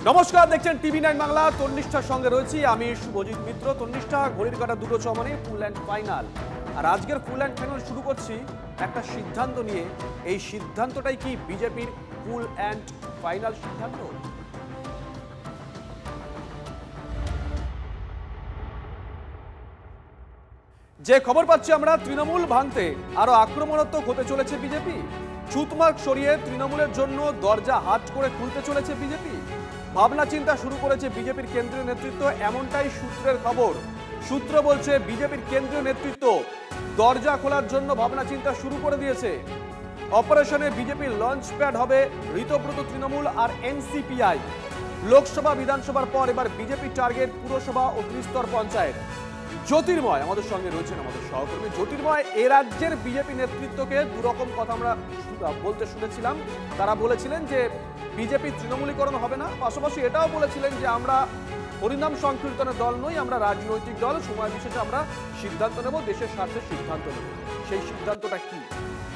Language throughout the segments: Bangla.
নমস্কার, দেখছেন টিভি9 বাংলা। তন্নিষ্ঠার সঙ্গে রয়েছি আমি, শুভজিৎ মিত্র। তন্নিষ্ঠা, ঘড়ির কাঁটা দুটো চমনে ফুল অ্যান্ড ফাইনাল। আর আজকের ফুল অ্যান্ড ফাইনাল শুরু করছি একটা সিদ্ধান্ত নিয়ে। এই সিদ্ধান্তটাই কি বিজেপির ফুল অ্যান্ড ফাইনাল সিদ্ধান্ত? যে খবর পাচ্ছি আমরা, তৃণমূল ভাঙতে আরো আক্রমণাত্মক হতে চলেছে বিজেপি। ছুতমার্ক সরিয়ে তৃণমূলের জন্য দরজা হাট করে খুলতে চলেছে বিজেপি। ভাবনা চিন্তা শুরু করেছে বিজেপির কেন্দ্রীয় নেতৃত্ব, এমনটাই সূত্রের খবর। সূত্র বলছে বিজেপির কেন্দ্রীয় নেতৃত্ব দরজা খোলার জন্য ভাবনা চিন্তা শুরু করে দিয়েছে। অপারেশনে বিজেপির লঞ্চ প্যাড হবে ঋতব্রত তৃণমূল আর এনসিপিআই। লোকসভা বিধানসভার পর এবার বিজেপি টার্গেট পুরসভা ও ত্রিস্তর পঞ্চায়েত। জ্যোতির্ময় আমাদের সঙ্গে রয়েছেন, আমাদের সহকর্মী জ্যোতির্ময়। এ রাজ্যের বিজেপি নেতৃত্বকে দুরকম কথা আমরা বলতে শুনেছিলাম। তারা বলেছিলেন যে বিজেপি তৃণমূলীকরণ হবে না, পাশাপাশি এটাও বলেছিলেন যে আমরা হরিনাম সংকীর্তনের দল নই, আমরা রাজনৈতিক দল। সময় বিশেষে আমরা সিদ্ধান্ত নেব, দেশের স্বার্থে সিদ্ধান্ত নেব। সেই সিদ্ধান্তটা কি?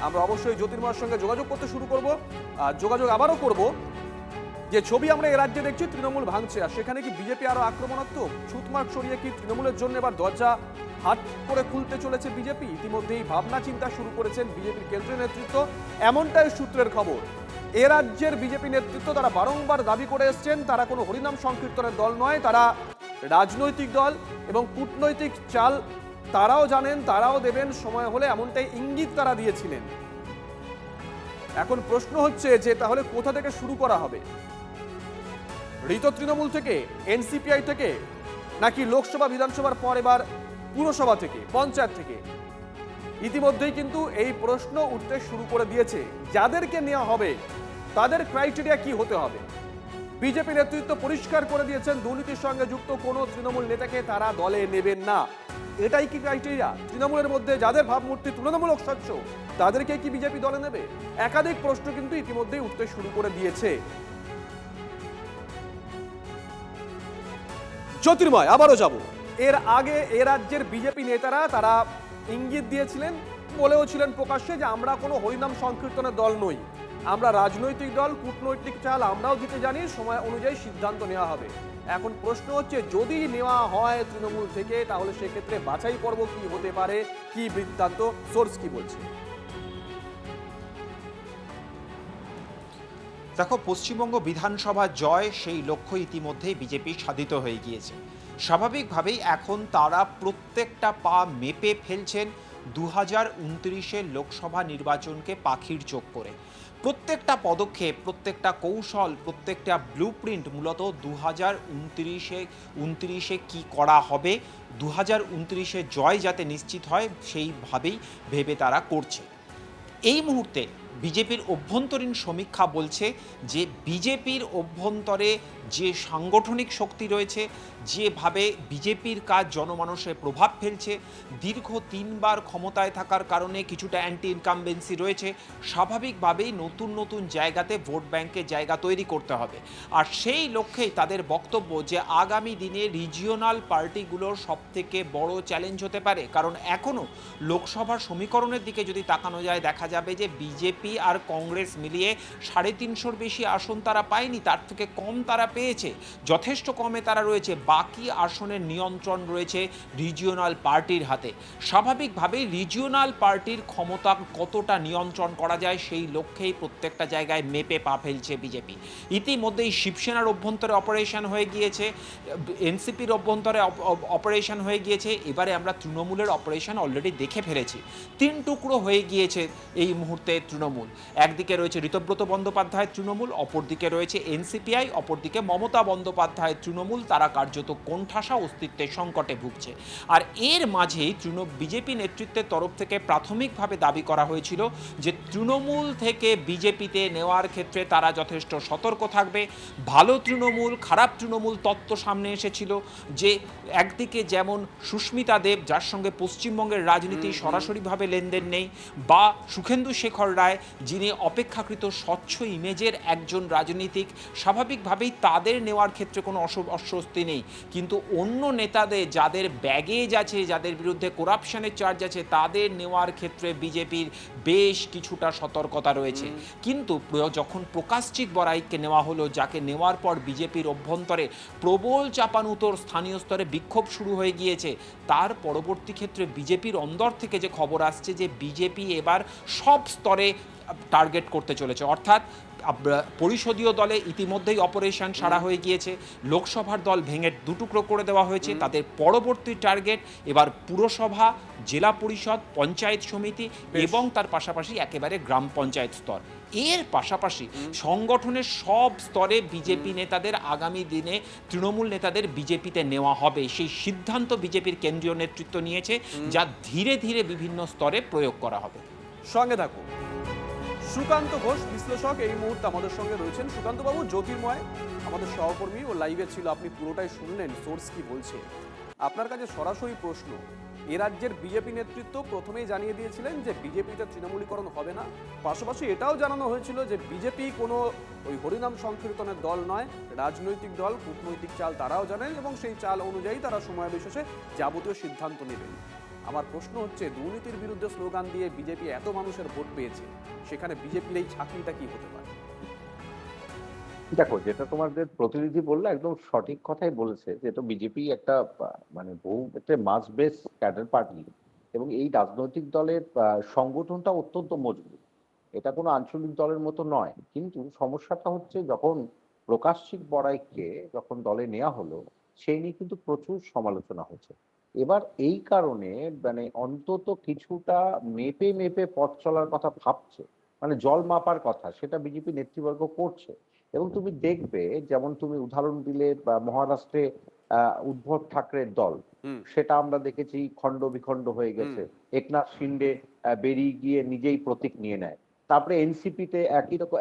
আমরা অবশ্যই জ্যোতির্ময়ের সঙ্গে যোগাযোগ করতে শুরু করব, যোগাযোগ আবারও করব। যে ছবি আমরা এ রাজ্যে দেখছি, তৃণমূল ভাঙছে, আর সেখানে কি বিজেপি আরো আক্রমণাত্মক? ছুতমার্ক সরিয়ে কি তৃণমূলের জন্য এবার দরজা হাট করে খুলতে চলেছে বিজেপি? ইতিমধ্যেই ভাবনা চিন্তা শুরু করেছেন বিজেপির কেন্দ্রীয় নেতৃত্ব, এমনটাই সূত্রের খবর। এ রাজ্যের বিজেপি নেতৃত্ব তারা বারংবার দাবি করে এসছেন তারা কোনো হরিনাম সংকীর্তনের দল নয়, তারা রাজনৈতিক দল এবং কূটনৈতিক চাল তারাও জানেন, তারাও দেবেন সময় হলে, এমনটাই ইঙ্গিত তারা দিয়েছিলেন। এখন প্রশ্ন হচ্ছে যে তাহলে কোথা থেকে শুরু করা হবে? ঋত তৃণমূল থেকে, এনসিপিআই থেকে, নাকি লোকসভা বিধানসভার পর এবার পুরসভা থেকে, পঞ্চায়েত থেকে? ইতিমধ্যেই কিন্তু এই প্রশ্ন উঠতে শুরু করে দিয়েছে। যাদেরকে নেওয়া হবে তাদের ক্রাইটেরিয়া কি হতে হবে? বিজেপি নেতৃত্ব পরিষ্কার করে দিয়েছেন দুর্নীতির সঙ্গে যুক্ত কোনো তৃণমূল নেতাকে তারা দলে নেবেন না। এটাই কি ক্রাইটেরিয়া? তৃণমূলের মধ্যে যাদের ভাবমূর্তি তুলনামূলক স্বচ্ছ তাদেরকে কি বিজেপি দলে নেবে? একাধিক প্রশ্ন কিন্তু ইতিমধ্যেই উঠতে শুরু করে দিয়েছে। জ্যোতির্ময়, আবারও যাব। এর আগে এ রাজ্যের বিজেপি নেতারা তারা ইঙ্গিত দিয়েছিলেন, বলেও ছিলেন প্রকাশ্যে যে আমরা কোনো হরিনাম সংকীর্তনের দল নই, আমরা রাজনৈতিক দল, কূটনৈতিক চাল আমরাও দিতে জানি, সময় অনুযায়ী সিদ্ধান্ত নেওয়া হবে। এখন প্রশ্ন হচ্ছে যদি নেওয়া হয় তৃণমূল থেকে, তাহলে সেক্ষেত্রে বাছাই পর্ব কি হতে পারে, কি বৃত্তান্ত, সোর্স কি বলছে? দেখো, পশ্চিমবঙ্গ বিধানসভা জয় সেই লক্ষ্য ইতিমধ্যেই বিজেপি সাধিত হয়ে গিয়েছে। স্বাভাবিকভাবেই এখন তারা প্রত্যেকটা পা মেপে ফেলছেন 2029-এর লোকসভা নির্বাচনকে পাখির চোখ করে। প্রত্যেকটা পদক্ষেপ, প্রত্যেকটা কৌশল, প্রত্যেকটা ব্লুপ্রিন্ট মূলত 2029-এ কি করা হবে, 2029-এ জয় যাতে নিশ্চিত হয় সেইভাবেই ভেবে তারা করছে। এই মুহূর্তে বিজেপির অভ্যন্তরীণ সমীক্ষা বলছে যে বিজেপির অভ্যন্তরে যে সাংগঠনিক শক্তি রয়েছে, যেভাবে বিজেপির কাজ জনমানসে প্রভাব ফেলছে, দীর্ঘ 3 বার ক্ষমতায় থাকার কারণে কিছুটা অ্যান্টি ইনকামবেন্সি রয়েছে, স্বাভাবিকভাবেই নতুন নতুন জায়গাতে ভোট ব্যাংকে জায়গা তৈরি করতে হবে। আর সেই লক্ষ্যেই তাদের বক্তব্য যে আগামী দিনে রিজিওনাল পার্টিগুলোর সবথেকে বড় চ্যালেঞ্জ হতে পারে। কারণ এখনও লোকসভার সমীকরণের দিকে যদি তাকানো যায়, দেখা যাবে যে বিজেপি আর কংগ্রেস মিলিয়ে 350-র বেশি আসন তারা পায়নি, তার থেকে কম তারা পেয়েছে, যথেষ্ট কমে তারা রয়েছে। বাকি আসনের নিয়ন্ত্রণ রয়েছে রিজিওনাল পার্টির হাতে। স্বাভাবিকভাবেই রিজিওনাল পার্টির ক্ষমতা কতটা নিয়ন্ত্রণ করা যায় সেই লক্ষ্যেই প্রত্যেকটা জায়গায় মেপে পা ফেলছে বিজেপি। ইতিমধ্যেই শিবসেনার অভ্যন্তরে অপারেশন হয়ে গিয়েছে, এনসিপির অভ্যন্তরে অপারেশন হয়ে গিয়েছে, এবারে আমরা তৃণমূলের অপারেশন অলরেডি দেখে ফেলেছি। 3 টুকরো হয়ে গিয়েছে এই মুহূর্তে তৃণমূল। একদিকে রয়েছে ঋতব্রত বন্দ্যোপাধ্যায় তৃণমূল, অপরদিকে রয়েছে এনসিপিআই, অপরদিকে মমতা বন্দ্যোপাধ্যায় তৃণমূল। তারা কার্যত কোণঠাসা অস্তিত্বের সংকটে ভুগছে। আর এর মাঝেই বিজেপি নেতৃত্বের তরফ থেকে প্রাথমিকভাবে দাবি করা হয়েছিল যে তৃণমূল থেকে বিজেপিতে নেওয়ার ক্ষেত্রে তারা যথেষ্ট সতর্ক থাকবে। ভালো তৃণমূল, খারাপ তৃণমূল তত্ত্ব সামনে এসেছিল যে একদিকে যেমন সুস্মিতা দেব, যার সঙ্গে পশ্চিমবঙ্গের রাজনীতি সরাসরিভাবে লেনদেন নেই, বা সুখেন্দু শেখর রায়, যিনি অপেক্ষাকৃত স্বচ্ছ ইমেজের একজন রাজনীতিক, স্বাভাবিকভাবেই তার তাদের নেওয়ার ক্ষেত্রে কোনো অস্বস্তি নেই, কিন্তু অন্য নেতাদের যাদের ব্যাগেজ আছে, যাদের বিরুদ্ধে করাপশনের চার্জ আছে, তাদের নেওয়ার ক্ষেত্রে বিজেপির বেশ কিছুটা সতর্কতা রয়েছে। কিন্তু যখন প্রকাশচিত বড়াইকে নেওয়া হলো, যাকে নেওয়ার পর বিজেপির অভ্যন্তরে প্রবল চাপানুতোর, স্থানীয় স্তরে বিক্ষোভ শুরু হয়ে গিয়েছে, তার পরবর্তী ক্ষেত্রে বিজেপির অন্দর থেকে যে খবর আসছে যে বিজেপি এবার সব স্তরে টার্গেট করতে চলেছে। অর্থাৎ পরিষদীয় দলে ইতিমধ্যেই অপারেশন সারা হয়ে গিয়েছে, লোকসভার দল ভেঙে দুটুকরো করে দেওয়া হয়েছে, তাদের পরবর্তী টার্গেট এবার পুরসভা, জেলা পরিষদ, পঞ্চায়েত সমিতি এবং তার পাশাপাশি একেবারে গ্রাম পঞ্চায়েত স্তর। এর পাশাপাশি সংগঠনের সব স্তরে বিজেপি নেতাদের আগামী দিনে তৃণমূল নেতাদের বিজেপিতে নেওয়া হবে, সেই সিদ্ধান্ত বিজেপির কেন্দ্রীয় নেতৃত্ব নিয়েছে, যা ধীরে ধীরে বিভিন্ন স্তরে প্রয়োগ করা হবে। সঙ্গে থাকুন, সুকান্ত ঘোষ বিশ্লেষক এই মুহূর্তে আমাদের সঙ্গে রয়েছেন। সুকান্ত বাবু, জ্যোতির্ময় আমাদের সহকর্মী, ও লাইভে ছিল, আপনি পুরোটাই শুনলেন সোর্স কি বলছে। আপনার কাছে সরাসরি প্রশ্ন, এ রাজ্যের বিজেপি নেতৃত্ব প্রথমেই জানিয়ে দিয়েছিলেন যে বিজেপিতে তৃণমূলীকরণ হবে না, পাশাপাশি এটাও জানানো হয়েছিল যে বিজেপি কোনো ওই হরিনাম সংকীর্তনের দল নয়, রাজনৈতিক দল, কূটনৈতিক চাল তারাও জানেন এবং সেই চাল অনুযায়ী তারা সময় বিশেষে যাবতীয় সিদ্ধান্ত নেবেন। আমার প্রশ্ন হচ্ছে, দুর্নীতির বিরুদ্ধে স্লোগান দিয়ে বিজেপি এত মানুষের ভোট পেয়েছে, সেখানে বিজেপির এই ছাঁকনিটা কি হতে পারে? দেখো, যেটা তোমাদের প্রতিনিধি বললো একদম সঠিক কথাই বলেছে, যে তো বিজেপি একটা মানে বহু ক্ষেত্রে মাস বেস ক্যাডার পার্টি, এবং এই রাজনৈতিক দলের সংগঠনটা অত্যন্ত মজবুত। এটা কোনো আঞ্চলিক দলের মতো নয়। কিন্তু সমস্যাটা হচ্ছে, যখন প্রকাশ্যিক বড়াইকে যখন দলে নেওয়া হলো, সেই নিয়ে কিন্তু প্রচুর সমালোচনা হচ্ছে। এবার এই কারণে মানে অন্তত কিছুটা মেপে মেপে পথ চলার কথা ভাবছে, মানে জল মাপার কথা, সেটা বিজেপি নেতৃবর্গ করছে। এবং তুমি দেখবে, যেমন তুমি উদাহরণ দিলে মহারাষ্ট্রে উদ্ধব ঠাকরের দল, সেটা আমরা দেখেছি খণ্ড বিখণ্ড হয়ে গেছে। একনাথ শিন্ডে বেরিয়ে গিয়ে নিজেই প্রতীক নিয়ে নেয়। তারপরে এনসিপিতে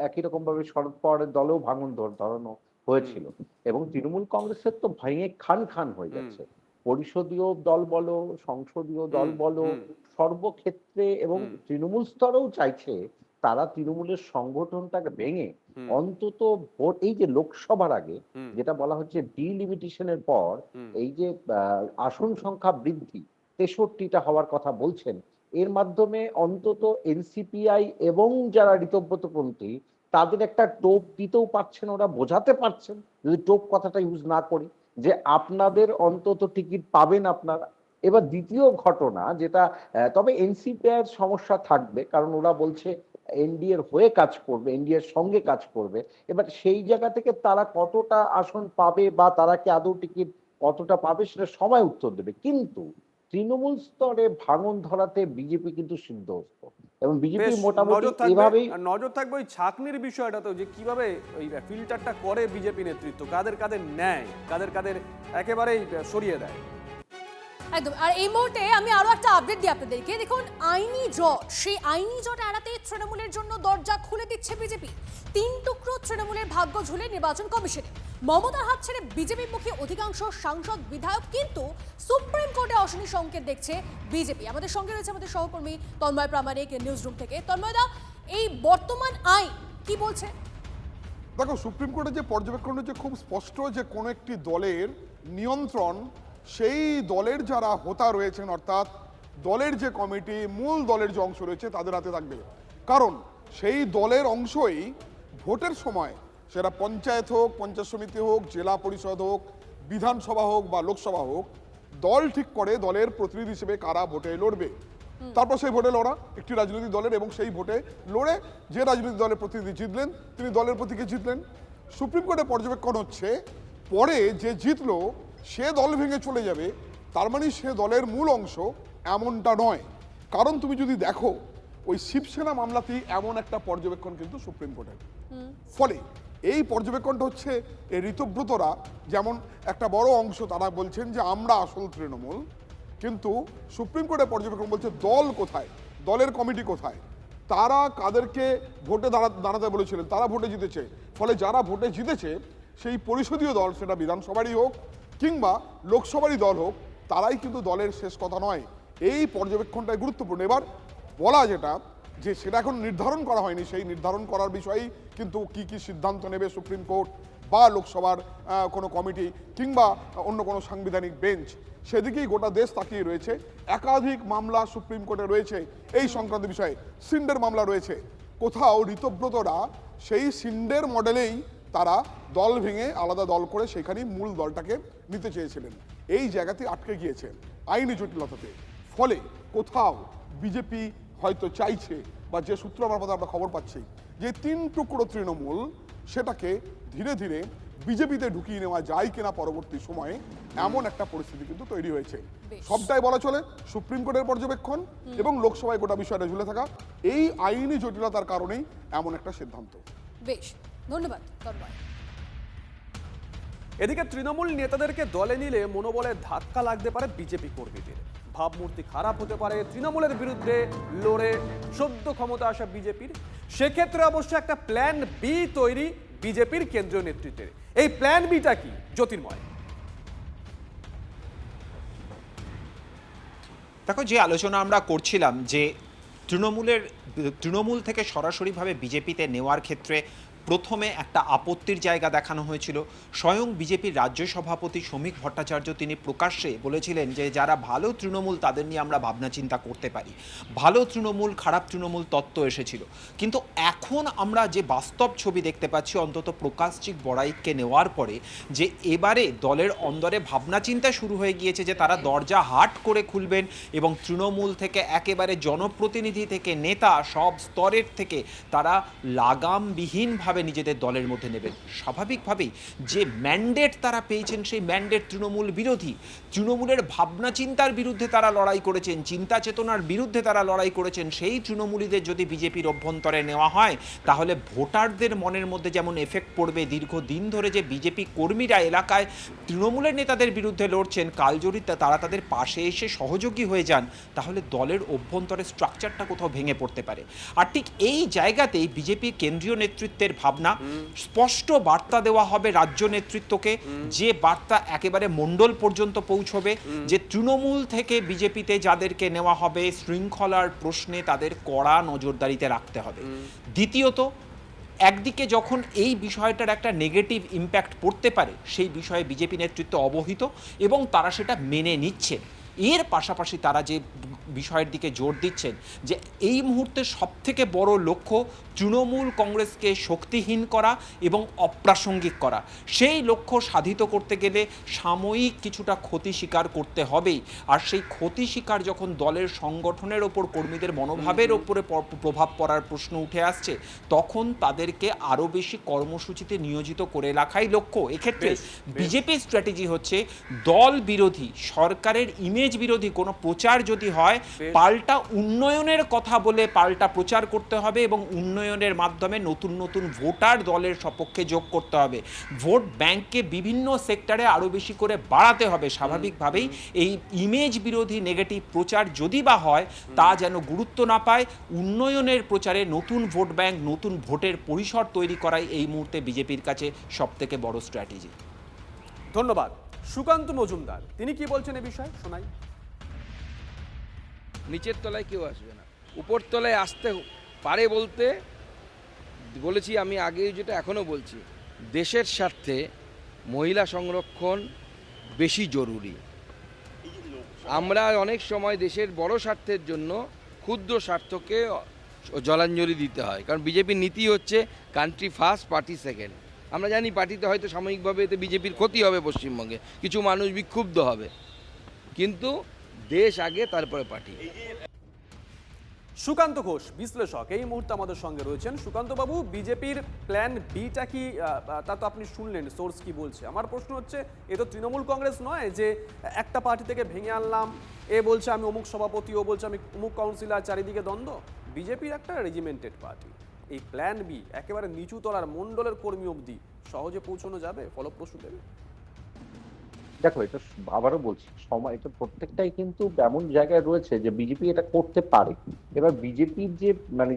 একই রকম ভাবে শরদ পাওয়ারের দলেও ভাঙন ধরানো হয়েছিল। এবং তৃণমূল কংগ্রেসের তো ভেঙে খান খান হয়ে যাচ্ছে। পরিষদীয় দল বলো, সংসদীয় দল বলো, সর্বক্ষেত্রে, এবং তৃণমূল স্তরেও চাইছে তারা তৃণমূলের সংগঠনটাকে ভেঙে অন্তত ভোট, এই যে লোকসভার আগে যেটা বলা হচ্ছে ডিলিমিটেশনের পর এই যে আসন সংখ্যা বৃদ্ধি 63টা হওয়ার কথা বলছেন, এর মাধ্যমে অন্তত এনসিপিআই এবং যারা ঋতব্রতপন্থী তাদের একটা টোপ দিতেও পারছেন, ওরা বোঝাতে পারছেন, যদি টোপ কথাটা ইউজ না করি, যে আপনাদের অন্তত টিকিট পাবেন আপনারা। এবার দ্বিতীয় ঘটনা যেটা, তবে এনসিপিআই এর সমস্যা থাকবে, কারণ ওরা বলছে এনডিএর হয়ে কাজ করবে, এনডিএর সঙ্গে কাজ করবে। এবার সেই জায়গা থেকে তারা কতটা আসন পাবে বা তারা কি আদৌ টিকিট কতটা পাবে, সেটা সময় উত্তর দেবে। কিন্তু তৃণমূল স্তরে ভাঙন ধরাতে বিজেপি কিন্তু সিদ্ধহস্ত, এবং বিজেপি মোটামুটি এভাবেই নজর থাকবে ওই ছাকনির বিষয়টাতে, যে কিভাবে ওই ফিল্টারটা করে বিজেপি নেতৃত্ব, কাদের কাদের নেয়, কাদের কাদের একেবারেই সরিয়ে দেয়। একদম। আর এই মুহূর্তে আমি আরো একটা আপডেট দিই আপনাদেরকে। দেখুন, আইনি জট, সেই আইনি জট এড়াতে তৃণমূলের জন্য দরজা খুলে দিচ্ছে বিজেপি। 3 টুকরো তৃণমূলের ভাগ্য ঝুলে নির্বাচন কমিশনে। মমতার হাত ছেড়ে বিজেপির মুখে অধিকাংশ সাংসদ বিধায়ক, কিন্তু সুপ্রিম কোর্টে অশনি সংকেত দেখছে বিজেপি। আমাদের সঙ্গে রয়েছে আমাদের সহকর্মী তন্ময় প্রামাণিক নিউজ রুম থেকে। তন্ময়দা, এই বর্তমান আইন কি বলছে? দেখো, সুপ্রিম কোর্টের যে পর্যবেক্ষণ হচ্ছে খুব স্পষ্ট, যে কোনো একটি দলের নিয়ন্ত্রণ সেই দলের যারা হোতা রয়েছেন, অর্থাৎ দলের যে কমিটি, মূল দলের যে অংশ রয়েছে তাদের হাতে থাকবে। কারণ সেই দলের অংশই ভোটের সময়, সেটা পঞ্চায়েত হোক, পঞ্চায়েত সমিতি হোক, জেলা পরিষদ হোক, বিধানসভা হোক বা লোকসভা হোক, দল ঠিক করে দলের প্রতিনিধি হিসেবে কারা ভোটে লড়বে। তারপর সেই ভোটে লড়া একটি রাজনৈতিক দলের, এবং সেই ভোটে লড়ে যে রাজনৈতিক দলের প্রতিনিধি জিতলেন তিনি দলের প্রতীকে জিতলেন। সুপ্রিম কোর্টে পর্যবেক্ষণ হচ্ছে, পরে যে জিতলো সে দল ভেঙে চলে যাবে, তার মানে সে দলের মূল অংশ, এমনটা নয়। কারণ তুমি যদি দেখো, ওই শিবসেনা মামলাতেই এমন একটা পর্যবেক্ষণ কিন্তু সুপ্রিম কোর্টের। ফলে এই পর্যবেক্ষণটা হচ্ছে, এই ঋতব্রতরা যেমন একটা বড় অংশ, তারা বলছেন যে আমরা আসল তৃণমূল, কিন্তু সুপ্রিম কোর্টের পর্যবেক্ষণ বলছে দল কোথায়, দলের কমিটি কোথায়, তারা কাদেরকে ভোটে দাঁড়াতে বলেছিলেন, তারা ভোটে জিতেছে। ফলে যারা ভোটে জিতেছে সেই পরিষদীয় দল, সেটা বিধানসভারই হোক কিংবা লোকসভারই দল হোক, তারাই কিন্তু দলের শেষ কথা নয়। এই পর্যবেক্ষণটাই গুরুত্বপূর্ণ। এবার বলা যেটা, যে সেটা এখন নির্ধারণ করা হয়নি, সেই নির্ধারণ করার বিষয়েই কিন্তু কি কি সিদ্ধান্ত নেবে সুপ্রিম কোর্ট, বা লোকসভার কোনো কমিটি কিংবা অন্য কোনো সাংবিধানিক বেঞ্চ, সেদিকেই গোটা দেশ তাকিয়ে রয়েছে। একাধিক মামলা সুপ্রিম কোর্টে রয়েছে এই সংক্রান্ত বিষয়ে, সিন্ডের মামলা রয়েছে। কোথাও ঋতব্রতরা সেই সিন্ডের মডেলেই তারা দল ভেঙে আলাদা দল করে সেখানেই মূল দলটাকে নিতে চেয়েছিলেন। এই জায়গাতে আটকে গিয়েছে আইনি জটিলতাতে। ফলে কোথাও বিজেপি হয়তো চাইছে, বা যে সূত্র আমার মধ্যে আমরা খবর পাচ্ছি, যে 3 টুকরো তৃণমূল সেটাকে ধীরে ধীরে বিজেপিতে ঢুকিয়ে নেওয়া যায় কিনা পরবর্তী সময়ে, এমন একটা পরিস্থিতি কিন্তু তৈরি হয়েছে। সবটাই বলা চলে সুপ্রিম কোর্টের পর্যবেক্ষণ এবং লোকসভায় গোটা বিষয়টা ঝুলে থাকা এই আইনি জটিলতার কারণেই এমন একটা সিদ্ধান্ত। বেশ, ধন্যবাদ তন্ময়। এদিকে তৃণমূল নেতাদেরকে দলে নিলে মনোবলে ধাক্কা লাগতে পারে বিজেপি কর্মীদের, ভাবমূর্তি খারাপ হতে পারে তৃণমূলের বিরুদ্ধে লড়ে সদ্য ক্ষমতা আসা বিজেপির। সেক্ষেত্রে অবশ্য একটা প্ল্যান বি তৈরি বিজেপির কেন্দ্রীয় নেতৃত্বের। এই প্ল্যান বিটা কি জ্যোতির্ময়? দেখো, যে আলোচনা আমরা করছিলাম যে তৃণমূল থেকে সরাসরিভাবে বিজেপিতে নেওয়ার ক্ষেত্রে প্রথমে একটা আপত্তির জায়গা দেখানো হয়েছিল। স্বয়ং বিজেপির রাজ্য সভাপতি শ্রমিক ভট্টাচার্য তিনি প্রকাশ্যে বলেছিলেন যে যারা ভালো তৃণমূল তাদের নিয়ে আমরা ভাবনা চিন্তা করতে পারি, ভালো তৃণমূল খারাপ তৃণমূল তত্ত্ব এসেছিল। কিন্তু এখন আমরা যে বাস্তব ছবি দেখতে পাচ্ছি, অন্তত প্রকাশচিক বড়াইককে নেওয়ার পরে, যে এবারে দলের অন্দরে ভাবনা চিন্তা শুরু হয়ে গিয়েছে যে তারা দরজা হাট করে খুলবেন এবং তৃণমূল থেকে একেবারে জনপ্রতিনিধি থেকে নেতা সব স্তরের থেকে তারা লাগামবিহীনভাবে নিজেদের দলের মধ্যে নেবেন। স্বাভাবিকভাবেই যে ম্যান্ডেট তারা পেয়েছেন সেই ম্যান্ডেট তৃণমূল বিরোধী, তৃণমূলের ভাবনা চিন্তার বিরুদ্ধে তারা লড়াই করেছেন, চিন্তা চেতনার বিরুদ্ধে তারা লড়াই করেছেন। সেই তৃণমূলীদের যদি বিজেপির অভ্যন্তরে নেওয়া হয় তাহলে ভোটারদের মনের মধ্যে যেমন এফেক্ট পড়বে, দীর্ঘদিন ধরে যে বিজেপি কর্মীরা এলাকায় তৃণমূলের নেতাদের বিরুদ্ধে লড়ছেন, কালজয়ী তারা তাদের পাশে এসে সহযোগী হয়ে যান, তাহলে দলের অভ্যন্তরে স্ট্রাকচারটা কোথাও ভেঙে পড়তে পারে। আর ঠিক এই জায়গাতেই বিজেপির কেন্দ্রীয় নেতৃত্বের ভাবনা, স্পষ্ট বার্তা দেওয়া হবে রাজ্য নেতৃত্বকে, যে বার্তা একেবারে মণ্ডল পর্যন্ত পৌঁছবে, যে তৃণমূল থেকে বিজেপিতে যাদেরকে নেওয়া হবে শৃঙ্খলার প্রশ্নে তাদের কড়া নজরদারিতে রাখতে হবে। দ্বিতীয়ত, একদিকে যখন এই বিষয়টার একটা নেগেটিভ ইম্প্যাক্ট পড়তে পারে সেই বিষয়ে বিজেপি নেতৃত্ব অবহিত এবং তারা সেটা মেনে নিচ্ছে। এর পাশাপাশি তারা যে বিষয়ের দিকে জোর দিচ্ছেন যে এই মুহূর্তে সবথেকে বড় লক্ষ্য তৃণমূল কংগ্রেসকে শক্তিহীন করা এবং অপ্রাসঙ্গিক করা। সেই লক্ষ্য সাধিত করতে গেলে সাময়িক কিছুটা ক্ষতি স্বীকার করতে হবেই। আর সেই ক্ষতি স্বীকার যখন দলের সংগঠনের ওপর, কর্মীদের মনোভাবের ওপরে প্রভাব পড়ার প্রশ্ন উঠে আসছে, তখন তাদেরকে আরও বেশি কর্মসূচিতে নিয়োজিত করে রাখাই লক্ষ্য। এক্ষেত্রে বিজেপির স্ট্র্যাটেজি হচ্ছে দল বিরোধী, সরকারের ইমেজ বিরোধী কোনো প্রচার যদি হয়, পাল্টা উন্নয়নের কথা বলে পাল্টা প্রচার করতে হবে এবং উন্নয়নের মাধ্যমে নতুন নতুন ভোটার দলের সপক্ষে যোগ করতে হবে। ভোট ব্যাংককে বিভিন্ন সেক্টরে আরও বেশি করে বাড়াতে হবে। স্বাভাবিকভাবেই এই ইমেজ বিরোধী নেগেটিভ প্রচার যদি বা হয় তা যেন গুরুত্ব না পায়। উন্নয়নের প্রচারে নতুন ভোট ব্যাংক, নতুন ভোটের পরিসর তৈরি করাই এই মুহূর্তে বিজেপির কাছে সবথেকে বড় স্ট্র্যাটেজি। ধন্যবাদ। সুকান্ত মজুমদার তিনি কি বলছেন এ বিষয়ে শোনাই। নিচের তলায় কেউ আসবে না, উপর তলায় আসতে পারে বলতে বলেছি আমি আগে, যেটা এখনও বলছি, দেশের স্বার্থে মহিলা সংরক্ষণ বেশি জরুরি। আমরা অনেক সময় দেশের বড় স্বার্থের জন্য ক্ষুদ্র স্বার্থকে জলাঞ্জলি দিতে হয়, কারণ বিজেপির নীতি হচ্ছে কান্ট্রি ফার্স্ট পার্টি সেকেন্ড। আমরা জানি পার্টিতে হয়তো সাময়িকভাবে এতে বিজেপির ক্ষতি হবে, পশ্চিমবঙ্গে কিছু মানুষ বিক্ষুব্ধ হবে, কিন্তু দেশ আগে তারপরে পার্টি। সুকান্ত ঘোষ বিশ্লেষক এই মুহূর্তে আমাদের সঙ্গে রয়েছেন। সুকান্ত বাবু, বিজেপির প্ল্যান বিটা কি, তা তো আপনি শুনলেন সোর্স কি বলছে। আমার প্রশ্ন হচ্ছে, এ তো তৃণমূল কংগ্রেস নয় যে একটা পার্টি থেকে ভেঙে আনলাম, এ বলছে আমি অমুক সভাপতি, ও বলছে আমি অমুক কাউন্সিলর, চারিদিকে দ্বন্দ্ব। বিজেপির একটা রেজিমেন্টেড পার্টি। এই প্ল্যান বি একেবারে নিচু তলার মণ্ডলের কর্মী অবধি সহজে পৌঁছানো যাবে, ফলপ্রসূ দেবে? দেখো, এটা আবারও বলছি, সময় এটা প্রত্যেকটাই কিন্তু এমন জায়গায় রয়েছে যে বিজেপি এটা করতে পারে। এবার বিজেপির যে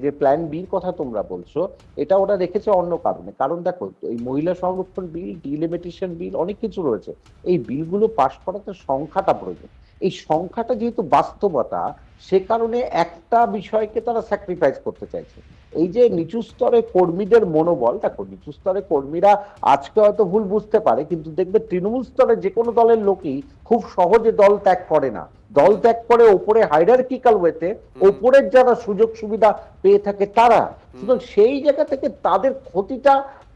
যে প্ল্যান বির কথা তোমরা বলছো, এটা ওরা রেখেছে অন্য কারণে। কারণ দেখো, এই মহিলা সংরক্ষণ বিল, ডিলিমিটেশন বিল, অনেক কিছু রয়েছে। এই বিলগুলো পাশ করাতে সংখ্যাটা প্রয়োজন। এই সংখ্যাটা যেহেতু বাস্তবতা, সে কারণে একটা বিষয়কে তারা স্যাক্রিফাইস করতে চাইছে। এই যে নিচু স্তরে কর্মীদের মনোবল, দেখো নিচু স্তরে কর্মীরা আজকে হয়তো ভুল বুঝতে পারে, কিন্তু দেখবে তৃণমূল স্তরে যে কোনো দলের লোকই খুব সহজে দল ত্যাগ করে না। দল ত্যাগ করে ওপরে হায়ারার্কিক্যাল ওয়েতে ওপরের যারা সুযোগ সুবিধা পেয়ে থাকে তারা। সুতরাং সেই জায়গা থেকে তাদের ক্ষতিটা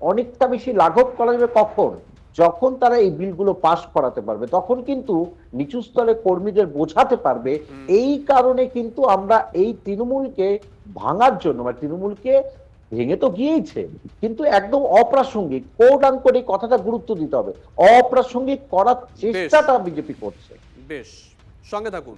অনেকটা বেশি লাঘব করা যাবে কখন, যখন তারা এই বিলগুলো পাশ করাতে পারবে, তখন কিন্তু নিচু স্তরে কর্মীদের বোঝাতে পারবে। এই কারণে কিন্তু আমরা এই তৃণমূলকে ভাঙার জন্য, মানে তৃণমূলকে ভেঙে তো গিয়েছে, কিন্তু একদম অপ্রাসঙ্গিক, কোড আনকোড এই কথাটা গুরুত্ব দিতে হবে, অপ্রাসঙ্গিক করার চেষ্টাটা বিজেপি করছে। বেশ, সঙ্গে থাকুন।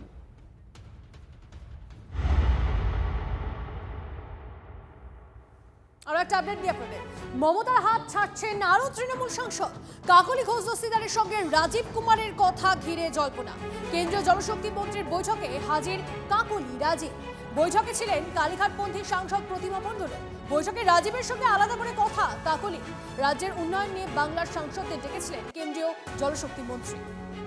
আরো একটা আপডেট দিই আপনাদের। মমতার হাত ছাড়ছেন আরো তৃণমূল সাংসদ। কাকলি ঘোষ দস্তিদারের সঙ্গে রাজীব কুমারের কথা ঘিরে জল্পনা। কেন্দ্রীয় জলশক্তি মন্ত্রীর বৈঠকে হাজির কাকলি রাজীব। বৈঠকে ছিলেন কালীঘাটপন্থী সাংসদ প্রতিমা মণ্ডল। বৈঠকে রাজীবের সঙ্গে আলাদা করে কথা কাকলি। রাজ্যের উন্নয়ন নিয়ে বাংলার সাংসদদের ডেকেছিলেন কেন্দ্রীয় জলশক্তি মন্ত্রী।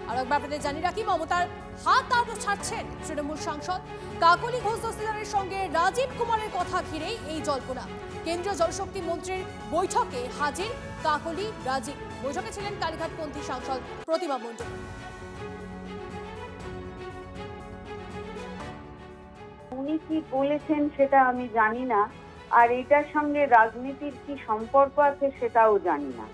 আর একবার আপনাদের জানিয়ে রাখি, মমতার হাত আরো ছাড়ছেন তৃণমূল সাংসদ। কাকলি ঘোষ দস্তিদারের সঙ্গে রাজীব কুমারের কথা ঘিরেই এই জল্পনা। কেন্দ্রীয় জলশক্তি মন্ত্রীর বৈঠকে হাজির কাকলি রাজীব। বৈঠকে ছিলেন কালীঘাটপন্থী সাংসদ প্রতিমা মণ্ডল। উনি কি বলেছেন সেটা আমি জানি না, আর এটার সঙ্গে রাজনীতির কি সম্পর্ক আছে সেটাও জানি না।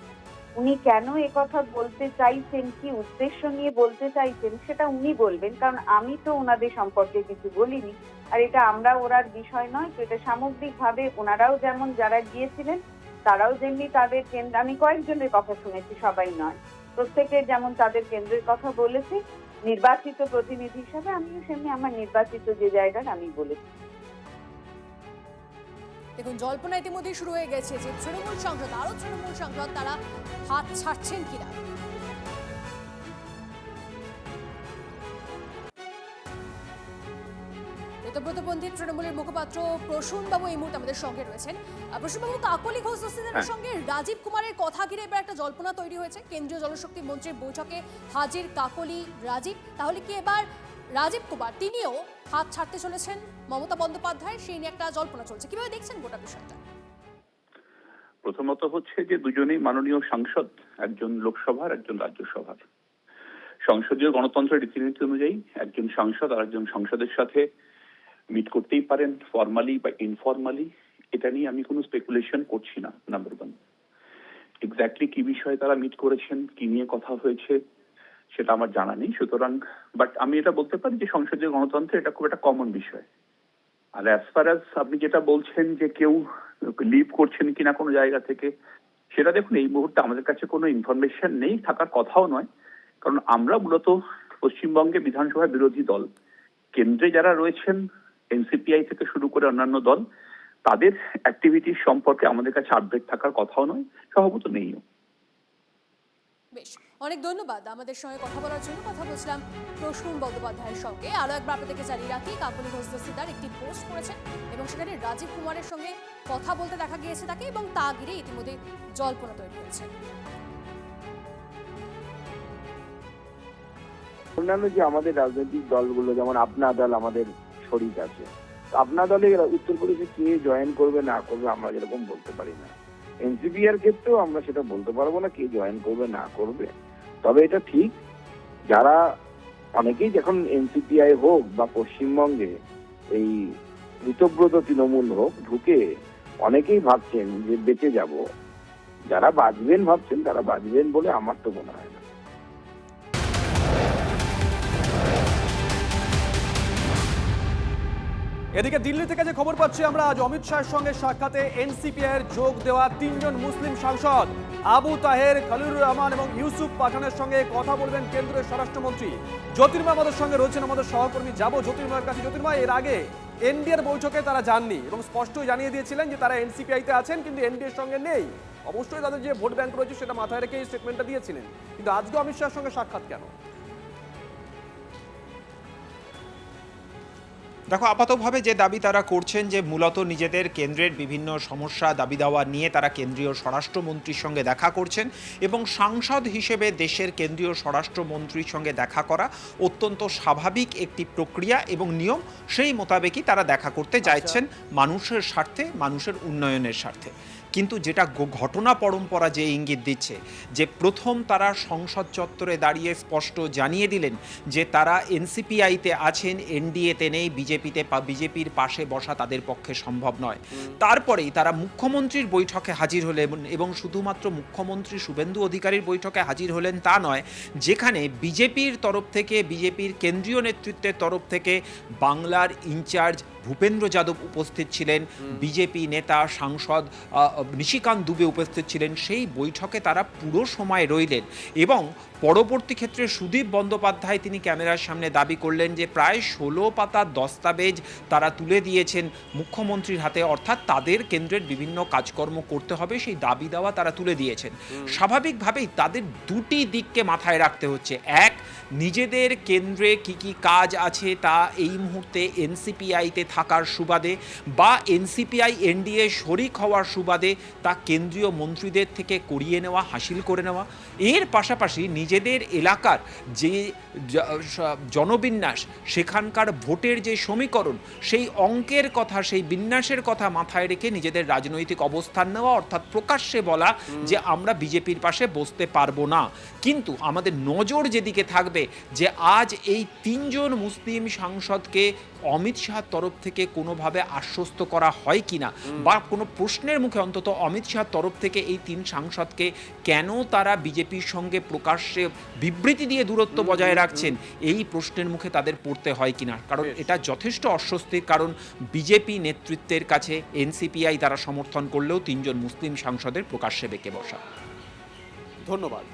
উনি কেন কথা বলতে চাইছেন, কি উদ্দেশ্য নিয়ে বলতে চাইছেন সেটা উনি বলবেন, কারণ আমি তো ওনাদের সম্পর্কে কিছু বলিনি। আর এটা আমরা ওরার বিষয় নয়, তো এটা সামগ্রিকভাবে ওনারাও যেমন যারা গিয়েছিলেন তারাও যেমনি তাদের কেন্দ্র, আমি কয়েকজনের কথা শুনেছি, সবাই নয়, প্রত্যেকে যেমন তাদের কেন্দ্রের কথা বলেছে নির্বাচিত প্রতিনিধি হিসাবে, আমিও সেমনি আমার নির্বাচিত যে জায়গার আমি বলেছি। দেখুন, জল্পনা ইতিমধ্যেই শুরু হয়ে গেছে যে তৃণমূল সাংসদ, আরো তৃণমূল সাংসদ তারা হাত ছাড়ছেন কিনা। ঋতব্রতপন্থী তৃণমূলের মুখপাত্র প্রসূন বাবু এই মুহূর্তে আমাদের সঙ্গে রয়েছেন। প্রসূন বাবু, কাকলি ঘোষ দস্তিদারের সঙ্গে রাজীব কুমারের কথা ঘিরে এবার একটা জল্পনা তৈরি হয়েছে। কেন্দ্রীয় জলশক্তি মন্ত্রীর বৈঠকে হাজির কাকলি রাজীব। তাহলে কি এবার রাজীব কুমার তিনিও হাত ছাড়তে চলেছেন মমতা বন্দ্যোপাধ্যায়, সেই নিয়ে একটা জল্পনা চলছে, কিভাবে দেখছেন গোটা বিষয়টা? প্রথমত হচ্ছে যে দুজনেই মাননীয় সাংসদ, একজন লোকসভার একজন রাজ্যসভার। সংসদীয় গণতন্ত্রের রীতিনীতি অনুযায়ী একজন সাংসদ আর একজন সংসদের সাথে মিট করতেই পারেন, ফর্মালি বা ইনফর্মালি। এটা নিয়ে আমি কোনো স্পেকুলেশন করছি না। নাম্বার ওয়ান, এক্স্যাক্টলি কি বিষয়ে তারা মিট করেছেন, কি নিয়ে কথা হয়েছে সেটা আমার জানা নেই। সুতরাং বাট আমি এটা বলতে পারি যে সংসদীয় গণতন্ত্রে এটা খুব একটা কমন বিষয়। আর অ্যাজ ফার অ্যাজ আপনি যেটা বলছেন যে কেউ লিভ করছেন কিনা কোনো জায়গা থেকে, সেটা দেখুন এই মুহূর্তে আমাদের কাছে কোনো ইনফরমেশন নেই, থাকার কথাও নয়। কারণ আমরা মূলত পশ্চিমবঙ্গে বিধানসভা বিরোধী দল, কেন্দ্রে যারা রয়েছেন এনসিপিআই থেকে শুরু করে অন্যান্য দল, তাদের অ্যাক্টিভিটির সম্পর্কে আমাদের কাছে আপডেট থাকার কথাও নয়, সম্ভবত নেইও। বেশ, অনেক ধন্যবাদ আমাদের সঙ্গে কথা বলার জন্য। কথা বলছিলাম প্রসূন বন্দ্যোপাধ্যায়ের সঙ্গে। আরো একবার আপনাদেরকে জানিয়ে রাখি, কাকলি ঘোষ দস্তিদার একটি পোস্ট করেছেন এবং সেখানে রাজীব কুমারের সঙ্গে কথা বলতে দেখা গিয়েছে তাকে, এবং তা ঘিরে ইতিমধ্যে জল্পনা তৈরি হয়েছে। অন্যান্য যে আমাদের রাজনৈতিক দলগুলো, যেমন আপনা দল আমাদের শরিক আছে, আপনা দলে উত্তরপ্রদেশে কে জয়েন করবে না করবে আমরা যেরকম বলতে পারি না, এনসিপিআর ক্ষেত্রেও আমরা সেটা বলতে পারবো না কে জয়েন করবে না করবে। তবে এটা ঠিক, যারা অনেকেই যখন এনসিপিআই হোক বা পশ্চিমবঙ্গে এই ঋতব্রত তৃণমূল হোক ঢুকে অনেকেই ভাবছেন যে বেঁচে যাব। যারা বাঁচবেন ভাবছেন তারা বাঁচবেন বলে আমার তো মনে হয় না। এদিকে দিল্লি থেকে যে খবর পাচ্ছি আমরা, আজ অমিত শাহের সঙ্গে সাক্ষাতে এনসিপিআই এর যোগ দেওয়া 3 জন মুসলিম সাংসদ আবু তাহের, খলিলুর রহমান এবং ইউসুফ পাঠানের সঙ্গে কথা বলবেন কেন্দ্রীয় স্বরাষ্ট্রমন্ত্রী। জ্যোতির্ময় আমাদের সঙ্গে রয়েছেন, আমাদের সহকর্মী। যাব জ্যোতির্ময়ের কাছে। জ্যোতির্ময়, এর আগে এনডিএর বৈঠকে তারা যাননি এবং স্পষ্টই জানিয়ে দিয়েছিলেন যে তারা এনসিপিআই তে আছেন কিন্তু এনডিএর সঙ্গে নেই। অবশ্যই তাদের যে ভোট ব্যাংক রয়েছে সেটা মাথায় রেখে এই স্টেটমেন্টটা দিয়েছিলেন, কিন্তু আজকে অমিত শাহের সঙ্গে সাক্ষাৎ কেন? দেখো, আপাতভাবে যে দাবি তারা করছেন যে মূলত নিজেদের কেন্দ্রের বিভিন্ন সমস্যা দাবি দাওয়া নিয়ে তারা কেন্দ্রীয় স্বরাষ্ট্রমন্ত্রীর সঙ্গে দেখা করছেন এবং সাংসদ হিসেবে দেশের কেন্দ্রীয় স্বরাষ্ট্রমন্ত্রীর সঙ্গে দেখা করা অত্যন্ত স্বাভাবিক একটি প্রক্রিয়া এবং নিয়ম। সেই মোতাবেকই তারা দেখা করতে চাইছেন মানুষের স্বার্থে, মানুষের উন্নয়নের স্বার্থে। কিন্তু যেটা ঘটনা পরম্পরা যে ইঙ্গিত দিচ্ছে যে প্রথম তারা সংসদ চত্বরে দাঁড়িয়ে স্পষ্ট জানিয়ে দিলেন যে তারা এনসিপিআইতে আছেন, এনডিএতে নেই, বিজেপির পাশে বসা তাদের পক্ষে সম্ভব নয়। তারপরেই তারা মুখ্যমন্ত্রীর বৈঠকে হাজির হলেন এবং শুধুমাত্র মুখ্যমন্ত্রী শুভেন্দু অধিকারীর বৈঠকে হাজির হলেন তা নয়, যেখানে বিজেপির তরফ থেকে, বিজেপির কেন্দ্রীয় নেতৃত্বের তরফ থেকে বাংলার ইনচার্জ ভূপেন্দ্র যাদব উপস্থিত ছিলেন, বিজেপি নেতা সাংসদ নিশিকান্ত দুবে উপস্থিত ছিলেন। সেই বৈঠকে তারা পুরো সময় রইলেন এবং পরবর্তী ক্ষেত্রে সুদীপ বন্দ্যোপাধ্যায় তিনি ক্যামেরার সামনে দাবি করলেন যে প্রায় 16 পাতার দস্তাবেজ তারা তুলে দিয়েছেন মুখ্যমন্ত্রীর হাতে, অর্থাৎ তাদের কেন্দ্রের বিভিন্ন কাজকর্ম করতে হবে সেই দাবি দেওয়া তারা তুলে দিয়েছেন। স্বাভাবিকভাবেই তাদের দুটি দিককে মাথায় রাখতে হচ্ছে। এক, নিজেদের কেন্দ্রে কি কি কাজ আছে তা এই মুহূর্তে এনসিপিআইতে থাকার সুবাদে বা এনসিপিআই এনডিএ শরিক হওয়ার সুবাদে তা কেন্দ্রীয় মন্ত্রীদের থেকে করিয়ে নেওয়া, হাসিল করে নেওয়া। এর পাশাপাশি নিজেদের এলাকার যে জনবিন্যাস, সেখানকার ভোটের যে সমীকরণ, সেই অঙ্কের কথা, সেই বিন্যাসের কথা মাথায় রেখে নিজেদের রাজনৈতিক অবস্থান নেওয়া, অর্থাৎ প্রকাশ্যে বলা যে আমরা বিজেপির পাশে বসতে পারবো না। কিন্তু আমাদের নজর যেদিকে থাকবে যে আজ এই 3 জন মুসলিম সাংসদকে অমিত শাহর তরফ থেকে কোনোভাবে আশ্বস্ত করা হয় কিনা বা কোনো প্রশ্নের মুখে অন্তত অমিত শাহর তরফ থেকে এই 3 সাংসদকে কেন তারা বিজেপির সঙ্গে প্রকাশ্যে বিবৃতি দিয়ে দূরত্ব বজায় রাখছেন, এই প্রশ্নের মুখে তাদের পড়তে হয় কিনা। কারণ এটা যথেষ্ট অস্বস্তির কারণ বিজেপি নেতৃত্বের কাছে এনসিপিআই তারা সমর্থন করলেও 3 জন মুসলিম সাংসদের প্রকাশ্যে বেঁকে বসা। ধন্যবাদ।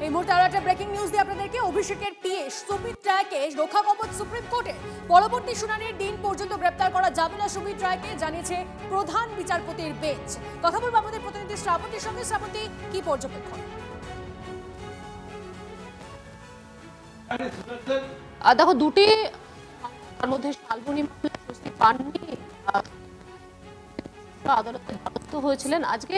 এই মুহূর্তে আরো একটা ব্রেকিং নিউজ দিয়ে আপনাদেরকে। অভিষেকের পিএ সুমিত রায়কে রক্ষা কবচ সুপ্রিম কোর্টে। পরবর্তী শুনানির দিন পর্যন্ত গ্রেপ্তার করা যাবে না সুমিত রায়কে, জানিয়েছে প্রধান বিচারপতির বেঞ্চ। কথা বলবো আমাদের প্রতিনিধি শ্রাবন্তীর সঙ্গে। শ্রাবন্তী, কি পর্যবেক্ষণ? দেখো, দুটি তার মধ্যে শালবনী মামলায় স্বস্তি পাননি, আদালতে দ্বারস্থ হয়েছিলেন। আজকে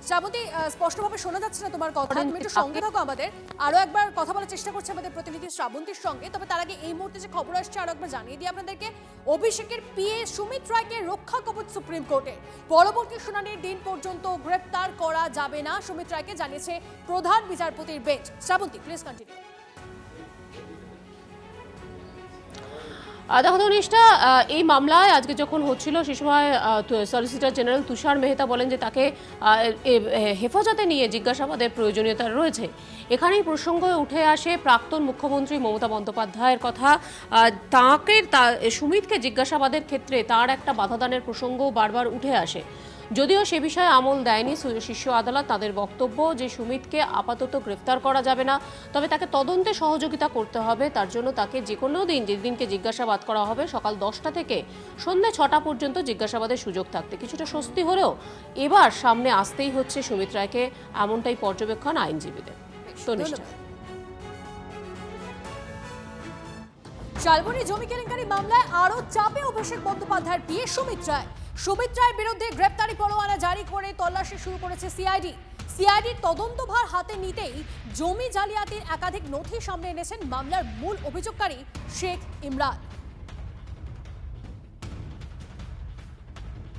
শ্রাবন্তী, স্পষ্টভাবে শোনা যাচ্ছে না তোমার কথা, তুমি একটু সঙ্গে থাকো আমাদের। আরো একবার কথা বলার চেষ্টা করছে আমাদের প্রতিনিধি শ্রাবন্তীর সঙ্গে। তবে তার আগে এই মুহূর্তে যে খবর আসছে আরো একবার জানিয়ে দিই আপনাদেরকে। অভিষেকের পিএ সুমিত রায়কে রক্ষা কবচ সুপ্রিম কোর্টে। পরবর্তী শুনানির দিন পর্যন্ত গ্রেপ্তার করা যাবে না সুমিত রায়কে, জানিয়েছে প্রধান বিচারপতির বেঞ্চ। Srabanti, please continue. দেখো ধনিষ্ঠা, এই মামলায় আজকে যখন হচ্ছিল সে সময় সলিসিটর জেনারেল তুষার মেহতা বলেন যে তাকে হেফাজতে নিয়ে জিজ্ঞাসাবাদের প্রয়োজনীয়তা রয়েছে। এখানেই প্রসঙ্গ উঠে আসে প্রাক্তন মুখ্যমন্ত্রী মমতা বন্দ্যোপাধ্যায়ের কথা। সুমিতকে জিজ্ঞাসাবাদের ক্ষেত্রে তার একটা বাধাদানের প্রসঙ্গও বারবার উঠে আসে। যদিও সে বিষয়ে আমল দেয়নি শীর্ষ আদালত। তাদের বক্তব্য যে সুমিতকে আপাতত গ্রেফতার করা যাবে না, তবে তাকে তদন্তে সহযোগিতা করতে হবে। তার জন্য তাকে যে কোনো দিন, যেদিনকে জিজ্ঞাসাবাদ করা হবে, সকাল 10টা থেকে সন্ধ্যে 6টা পর্যন্ত জিজ্ঞাসাবাদের সুযোগ থাকতে কিছুটা স্বস্তি হলেও এবার সামনে আসতেই হচ্ছে সুমিত রায়কে, এমনটাই পর্যবেক্ষণ আইনজীবীদের। শালবনী জমি কেলেঙ্কারি মামলায় আরো চাপে অভিষেক বন্দ্যোপাধ্যায়ের পিএ সুমিত রায়। সুমিত রায়ের বিরুদ্ধে গ্রেপ্তারি পরোয়ানা জারি করে তল্লাশি শুরু করেছে সিআইডির তদন্তভার হাতে নিতেই জমি জালিয়াতির একাধিক নথি সামনে এনেছেন মামলার মূল অভিযোগকারী শেখ ইমরান।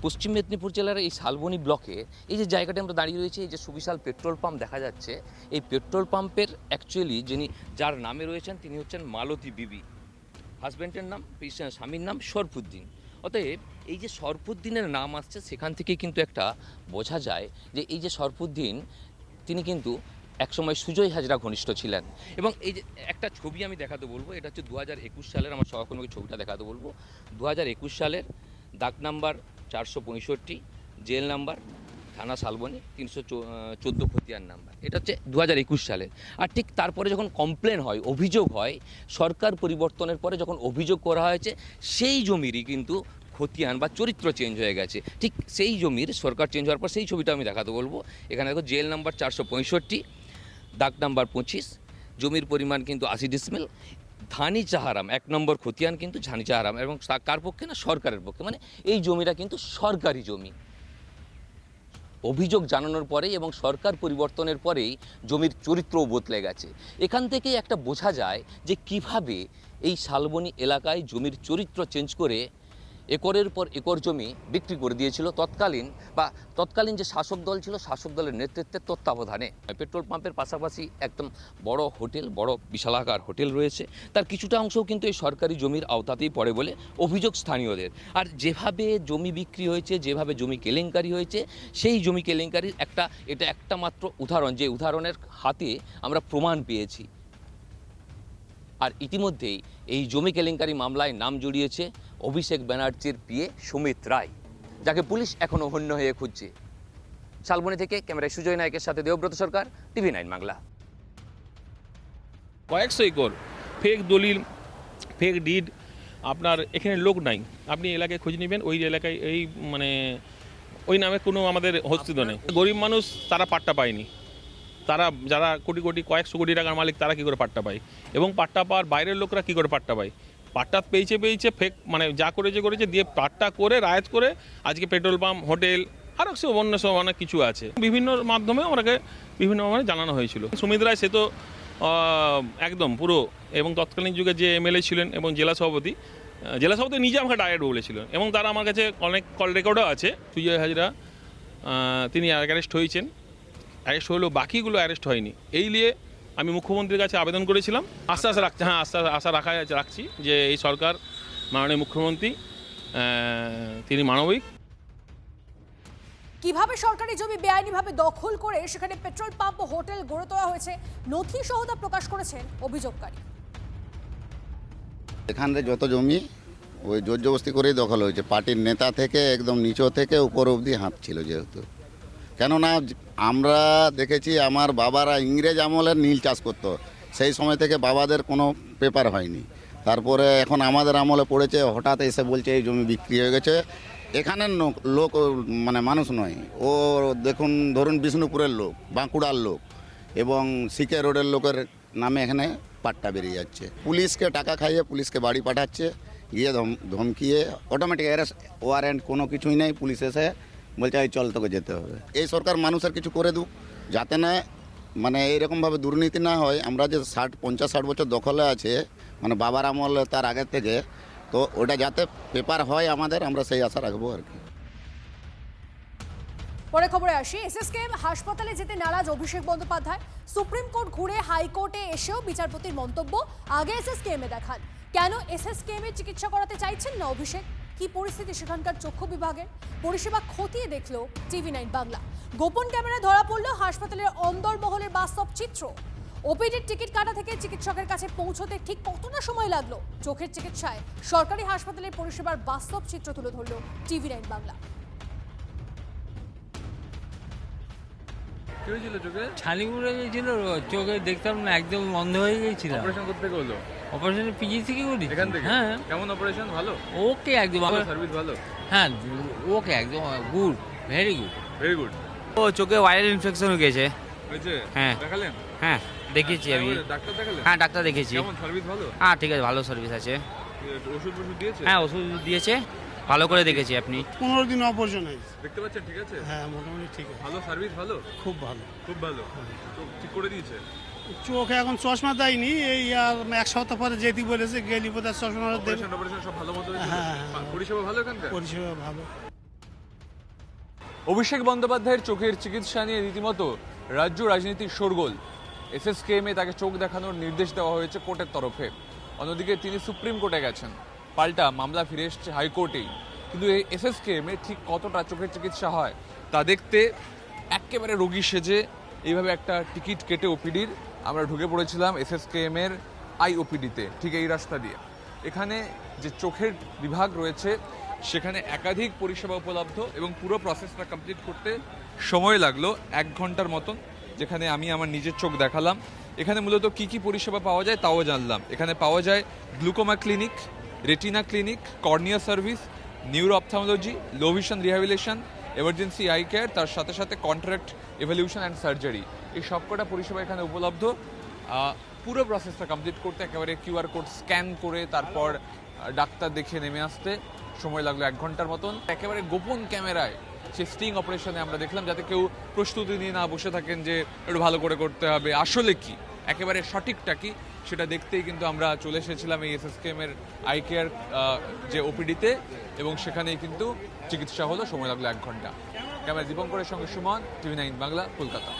পশ্চিম মেদিনীপুর জেলার এই শালবনী ব্লকে এই যে জায়গাটা আমরা দাঁড়িয়ে রয়েছে, এই যে সুবিশাল পেট্রোল পাম্প দেখা যাচ্ছে, এই পেট্রোল পাম্পের অ্যাকচুয়ালি যার নামে রয়েছেন তিনি হচ্ছেন মালতী বিবি। হাজব্যান্ডের নাম, স্বামীর নাম শরফুদ্দিন। অতএব এই যে শরফুদ্দিনের নাম আসছে সেখান থেকে কিন্তু একটা বোঝা যায় যে এই যে শরফুদ্দিন তিনি কিন্তু একসময় সুজয় হাজরা ঘনিষ্ঠ ছিলেন। এবং এই যে একটা ছবি আমি দেখাতে বলবো, এটা হচ্ছে 2021 সালের, আমার সহকর্মীকে ছবিটা দেখাতে বলবো, 2021 সালের, দাগ নাম্বার 465, জেল নাম্বার থানা শালবনী, 314 খতিয়ান নাম্বার। এটা হচ্ছে 2021 সালের। আর ঠিক তারপরে যখন কমপ্লেন হয়, অভিযোগ হয়, সরকার পরিবর্তনের পরে যখন অভিযোগ করা হয়েছে সেই জমিরই কিন্তু খতিয়ান বা চরিত্র চেঞ্জ হয়ে গেছে। ঠিক সেই জমির সরকার চেঞ্জ হওয়ার পর সেই ছবিটা আমি দেখাতে বলবো। এখানে দেখো জেল নাম্বার 465, দাগ নাম্বার 25, জমির পরিমাণ কিন্তু 80 ডিসমিল। ধানি চাহারাম 1 নম্বর খতিয়ান কিন্তু ধানি চাহারাম, এবং কার পক্ষে না, সরকারের পক্ষে, মানে এই জমিটা কিন্তু সরকারি জমি। অভিযোগ জানানোর পরেই এবং সরকার পরিবর্তনের পরেই জমির চরিত্রও বদলে গেছে। এখান থেকেই একটা বোঝা যায় যে কিভাবে এই শালবনী এলাকায় জমির চরিত্র চেঞ্জ করে একরের পর একর জমি বিক্রি করে দিয়েছিল তৎকালীন যে শাসক দল ছিল, শাসক দলের নেতৃত্বের তত্ত্বাবধানে। পেট্রোল পাম্পের পাশাপাশি একদম বড় হোটেল, বড় বিশালাকার হোটেল রয়েছে, তার কিছুটা অংশও কিন্তু এই সরকারি জমির আওতাতেই পড়ে বলে অভিযোগ স্থানীয়দের। আর যেভাবে জমি বিক্রি হয়েছে, যেভাবে জমি কেলেঙ্কারি হয়েছে, সেই জমি কেলেঙ্কারির এটা একটা মাত্র উদাহরণ, যে উদাহরণের হাতে আমরা প্রমাণ পেয়েছি। আর ইতিমধ্যেই এই জমি কেলেঙ্কারি মামলায় নাম জড়িয়েছে অভিষেক ব্যানার্জির পিএ সুমিত রায়, যাকে পুলিশ এখনও হন্য হয়ে খুঁজছে। শালবনী থেকে ক্যামেরায় সুজয় নায়কের সাথে দেবব্রত সরকার, TV9 বাংলা। কয়েকশো একর ফেক দলিল, ফেক ডিড, আপনার এখানে লোক নাই। আপনি এলাকায় খোঁজ নেবেন, ওই এলাকায় এই মানে ওই নামে কোনো আমাদের অস্তিত্ব নেই। গরিব মানুষ তারা পাট্টা পায়নি, তারা যারা কোটি কোটি কয়েকশো কোটি টাকার মালিক তারা কী করে পাট্টা পায়, এবং পাট্টা পাওয়ার বাইরের লোকরা কী করে পাট্টা পায়। পাট্টা পেয়েছে ফেক, মানে যা করেছে দিয়ে পাট্টা করে রায়ত করে আজকে পেট্রোল পাম্প, হোটেল, আরও সব অনেক কিছু আছে। বিভিন্ন মাধ্যমে আমাকে বিভিন্নভাবে জানানো হয়েছিল। সুমিত রায় সে তো একদম পুরো, এবং তৎকালীন যুগে যে এমএলএ ছিলেন এবং জেলা সভাপতি নিজে আমাকে ডাইরেক্ট বলেছিলেন, এবং তারা আমার কাছে অনেক কল রেকর্ডও আছে। সুজয় হাজরা তিনি অ্যারেস্ট হয়েছেন, অ্যারেস্ট হলেও বাকিগুলো অ্যারেস্ট হয়নি। এই নিয়ে আমি মুখ্যমন্ত্রীর কাছে আবেদন করেছিলাম। আশা রাখছি যে এই সরকার, মাননীয় মুখ্যমন্ত্রী তিনি মানবিক। কিভাবে সরকারি জমি বেআইনিভাবে দখল করে সেখানে পেট্রোল পাম্প ও হোটেল গড়ে তোলা হয়েছে, নথি সহ তা প্রকাশ করেছেন অভিযোগকারী। এখানে যত জমি ওই জোর জবস্তি করেই দখল হয়েছে। পার্টির নেতা থেকে একদম নিচ থেকে উপর অবধি হাত ছিল। যেহেতু কেননা আমরা দেখেছি আমার বাবারা ইংরেজ আমলের নীল চাষ করতো, সেই সময় থেকে বাবাদের কোনো পেপার হয়নি। তারপরে এখন আমাদের আমলে পড়েছে, হঠাৎ এসে বলছে এই জমি বিক্রি হয়ে গেছে। এখানের লোক মানে মানুষ নয়, ও দেখুন ধরুন বিষ্ণুপুরের লোক, বাঁকুড়ার লোক এবং সিকে রোডের লোকের নামে এখানে পাট্টা বেরিয়ে যাচ্ছে। পুলিশকে টাকা খাইয়ে পুলিশকে বাড়ি পাঠাচ্ছে, গিয়ে ধমকিয়ে অটোমেটিক অ্যারেস্ট ওয়ারেন্ট কোনো কিছুই নেই। পুলিশ এসে বলছে এই চল তোকে যেতে হবে। এই সরকার মানুষের কিছু করে দুক, যাতে না মানে এইরকমভাবে দুর্নীতি না হয়। আমরা যে 50-60 বছর দখলে আছে, মানে বাবার আমল তার আগের থেকে, তো ওটা যাতে পেপার হয় আমাদের, আমরা সেই আশা রাখবো আর কি। পরে খবরে আসি, এসএসকেএম হাসপাতালে যেতে নারাজ অভিষেক বন্দ্যোপাধ্যায়। সুপ্রিম কোর্ট ঘুরে হাইকোর্টে এসেও বিচারপতির মন্তব্য আগে এসএসকেএম এ দেখান। কেন এসএসকেএম এর চিকিৎসা করাতে চাইছেন না অভিষেক? কি পরিস্থিতি সেখানকার চক্ষু বিভাগের? পরিষেবা খতিয়ে দেখলো TV9 বাংলা। গোপন ক্যামেরায় ধরা পড়লো হাসপাতালের অন্দরমহলের বাস্তব চিত্র। ওপিডির টিকিট কাটা থেকে চিকিৎসকের কাছে পৌঁছতে ঠিক কতটা সময় লাগলো? চোখের চিকিৎসায় সরকারি হাসপাতালের পরিষেবার বাস্তব চিত্র তুলে ধরলো TV9 বাংলা। কি হয়েছিল চোখে? ছানি উড়ে গেছিল, চোখে দেখতাম না, একদম বন্ধ হয়ে গেছিল। অপারেশন করতে হলো? অপারেশন পিজি থেকে করি। এখান থেকে? হ্যাঁ। কেমন অপারেশন? ভালো? ওকে, একদম ভালো। সার্ভিস ভালো? হ্যাঁ, ওকে, একদম good, very good, very good. ও চোখে ভাইরাল ইনফেকশন হয়ে গেছে। হয়েছে? হ্যাঁ। দেখালেন? হ্যাঁ, দেখিয়েছি আমি। ডাক্তার দেখালেন? হ্যাঁ, ডাক্তার দেখেছি। কেমন সার্ভিস? ভালো? হ্যাঁ, ঠিক আছে, ভালো সার্ভিস আছে। ওষুধ দিয়েছে? হ্যাঁ, ওষুধ দিয়েছে, ভালো করে দেখেছি। আপনি 15 দিন অপারেশন হয়েছে, দেখতে পাচ্ছেন? ঠিক আছে? হ্যাঁ, মোটামুটি ঠিক আছে। ভালো সার্ভিস? ভালো, খুব ভালো, খুব ভালো। চোখ ঠিক করে দিয়েছে? চোখে এখন চশমা দেয়নি, এই আর 1 সপ্তাহ পরে যেতে বলেছে, গেলি বোধহয় চশমা দেবে। অপারেশন সব ভালো মতো হয়েছে? হ্যাঁ, পরিষেবা ভালো এখানকার? পরিষেবা ভালো। অভিষেক বন্দ্যোপাধ্যায়ের চোখের চিকিৎসা নিয়ে রীতিমতো রাজ্য রাজনীতির শোরগোল। এসএসকেএম এ তাকে চোখ দেখানোর নির্দেশ দেওয়া হয়েছে কোর্টের তরফে। অন্যদিকে তিনি সুপ্রিম কোর্টে গেছেন, পাল্টা মামলা ফিরে এসছে হাইকোর্টেই। কিন্তু এই এসএসকেএম এ ঠিক কতটা চোখের চিকিৎসা হয় তা দেখতে একেবারে রোগী সেজে এইভাবে একটা টিকিট কেটে ওপিডির আমরা ঢুকে পড়েছিলাম এসএসকেএম এর আইওপিডিতে, ঠিক এই রাস্তা দিয়ে। এখানে যে চোখের বিভাগ রয়েছে সেখানে একাধিক পরিষেবা উপলব্ধ, এবং পুরো প্রসেসটা কমপ্লিট করতে সময় লাগলো 1 ঘন্টার মতন, যেখানে আমি আমার নিজের চোখ দেখালাম। এখানে মূলত কি কি পরিষেবা পাওয়া যায় তাও জানলাম। এখানে পাওয়া যায় glaucoma clinic, retina clinic, cornea service, neuro ophthalmology, low vision rehabilitation, emergency eye care, তার সাথে সাথে কন্ট্রাক্ট এভলিউশন অ্যান্ড সার্জারি। এই সবকটা পরিষেবা এখানে উপলব্ধ। পুরো প্রসেসটা কমপ্লিট করতে একেবারে কিউআর কোড স্ক্যান করে তারপর ডাক্তার দেখে নেমে আসতে সময় লাগলো 1 ঘন্টার মতন। একেবারে গোপন ক্যামেরায় সেই স্টিং অপারেশনে আমরা দেখলাম, যাতে কেউ প্রস্তুতি নিয়ে না বসে থাকেন যে একটু ভালো করে করতে হবে, আসলে কি একেবারে সঠিকটা কি সেটা দেখতেই কিন্তু আমরা চলে এসেছিলাম এই এসএসকেএম-এর আই কেয়ার যে ওপিডিতে, এবং সেখানেই কিন্তু চিকিৎসা হলো, সময় লাগলো 1 ঘন্টা। ক্যামেরা দীপঙ্করের সঙ্গে সুমন, টিভি 9 বাংলা, কলকাতা।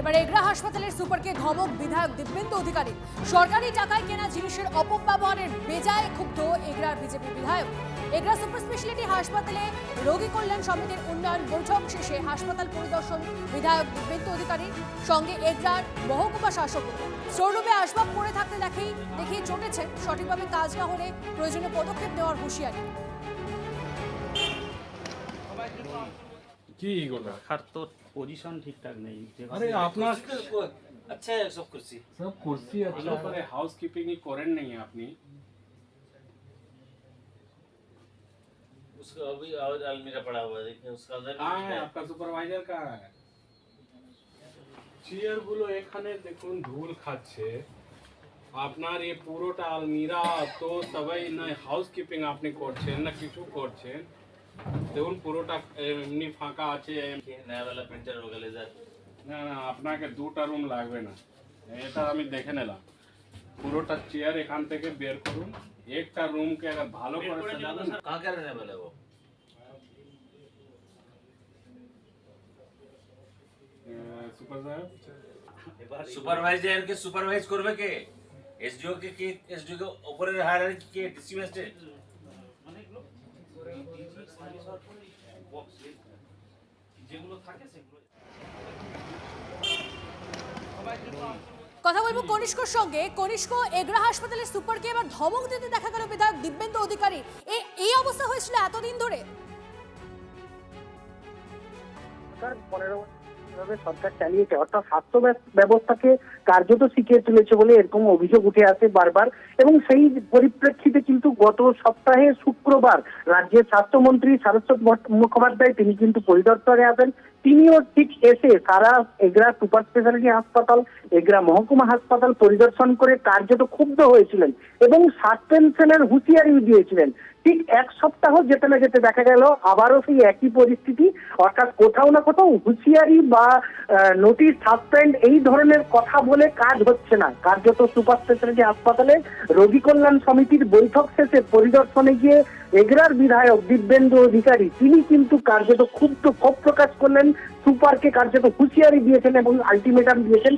এবার এগরা হাসপাতালের সুপারকে ধমক বিধায়ক দিব্যেন্দু অধিকারী। সরকারি টাকায় কেনা জিনিসের অপব্যবহারের বেজায় ক্ষুব্ধ এগরার বিজেপি বিধায়ক। এগরা সুপার স্পেশালিটি হাসপাতালে রোগী কল্যাণ সমিতির উন্নয়ন বৈঠক শেষে হাসপাতাল পরিদর্শন বিধায়ক দিব্যেন্দু অধিকারীর সঙ্গে এগরার মহকুমা শাসক। স্টোররুমে আসবাব পড়ে থাকতে দেখেই চটেছেন, সঠিকভাবে কাজ না হলে প্রয়োজনীয় পদক্ষেপ নেওয়ার হুঁশিয়ারি। কি এগুলো রাখার তো পজিশন ঠিকঠাক নেই। আরে আপনার अच्छा है सब कुर्सी अच्छा पर हाउसकीपिंग ही करें नहीं है अपनी उसका अभी और अलमीरा पड़ा हुआ है, देखिए उसका अंदर कहाँ है आपका सुपरवाइजर कहाँ है? চেয়ার গুলো এখানে দেখুন ধুল খাচ্ছে। আপনার এই পুরোটা আলমিরা তো সবাই না হাউসকিপিং আপনি করছেন না কিছু করছেন, দেখুন পুরোটা এমনি ফাঁকা আছে। नया वाला प्रिंटर होगा लेजर। না না আপনাকে 2টা রুম লাগবে না, এটা আমি দেখে নিলাম। পুরোটা চেয়ার এখান থেকে বের করুন, একটা রুমকে আগে ভালো করে সাজাবেন। कहाँ का रहने वाला है वो? সুপারভাইজার কে সুপারভাইজ করবে কে? এসডিও কে এসডিও কে উপরের হায়ারার্কি কে ডিসি ম্যাজিস্ট্রেট? যেগুলো থাকে সেগুলো। কথা বলবো কনিষ্কর সঙ্গে। কনিষ্ক, এগরা হাসপাতালের সুপারকে এবার ধমক দিতে দেখা গেল বিধায়ক দিব্যেন্দু অধিকারী। এই অবস্থা হয়েছিল এতদিন ধরে? সরকার চালিয়েছে, অর্থাৎ স্বাস্থ্য ব্যবস্থাকে কার্যত শিখিয়ে তুলেছে বলে এরকম অভিযোগ উঠে আসে বারবার। এবং সেই পরিপ্রেক্ষিতে কিন্তু গত সপ্তাহে শুক্রবার রাজ্যের স্বাস্থ্যমন্ত্রী সারস্বত মুখোপাধ্যায় তিনি কিন্তু পরিদর্শনে আসেন। তিনিও ঠিক এসে সারা এগরা সুপার স্পেশালিটি হাসপাতাল, এগরা মহকুমা হাসপাতাল পরিদর্শন করে কার্যত ক্ষুব্ধ হয়েছিলেন এবং সাসপেনশনের হুঁশিয়ারি দিয়েছিলেন। ঠিক 1 সপ্তাহ যেতে না যেতে দেখা গেল আবারও সেই একই পরিস্থিতি, অর্থাৎ কোথাও না কোথাও হুঁশিয়ারি বা নোটিশ, সাসপেন্ড এই ধরনের কথা বলে কাজ হচ্ছে না। কার্যত সুপার স্পেশালিটি হাসপাতালে রোগী কল্যাণ সমিতির বৈঠক শেষে পরিদর্শনে গিয়ে এগরার বিধায়ক দিব্যেন্দু অধিকারী তিনি কিন্তু কার্যত ক্ষোভ প্রকাশ করলেন, সুপারকে কার্যত হুঁশিয়ারি দিয়েছেন এবং আলটিমেটাম দিয়েছেন।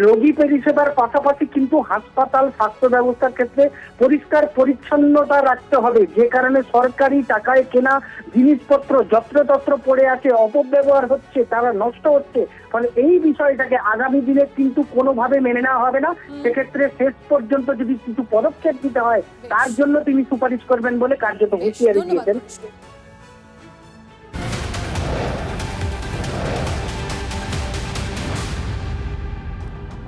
রোগী পরিষেবার পাশাপাশি কিন্তু হাসপাতাল স্বাস্থ্য ব্যবস্থার ক্ষেত্রে পরিষ্কার পরিচ্ছন্নতা রাখতে হবে, যে কারণে সরকারি টাকায় কেনা জিনিসপত্র যত্রতত্র পড়ে আছে, অপব্যবহার হচ্ছে, তারা নষ্ট হচ্ছে। ফলে এই বিষয়টাকে আগামী দিনে কিন্তু কোনোভাবে মেনে নেওয়া হবে না। সেক্ষেত্রে শেষ পর্যন্ত যদি কিছু পদক্ষেপ দিতে হয় তার জন্য তিনি সুপারিশ করবেন বলে কার্যত হুঁশিয়ারি দিয়েছেন।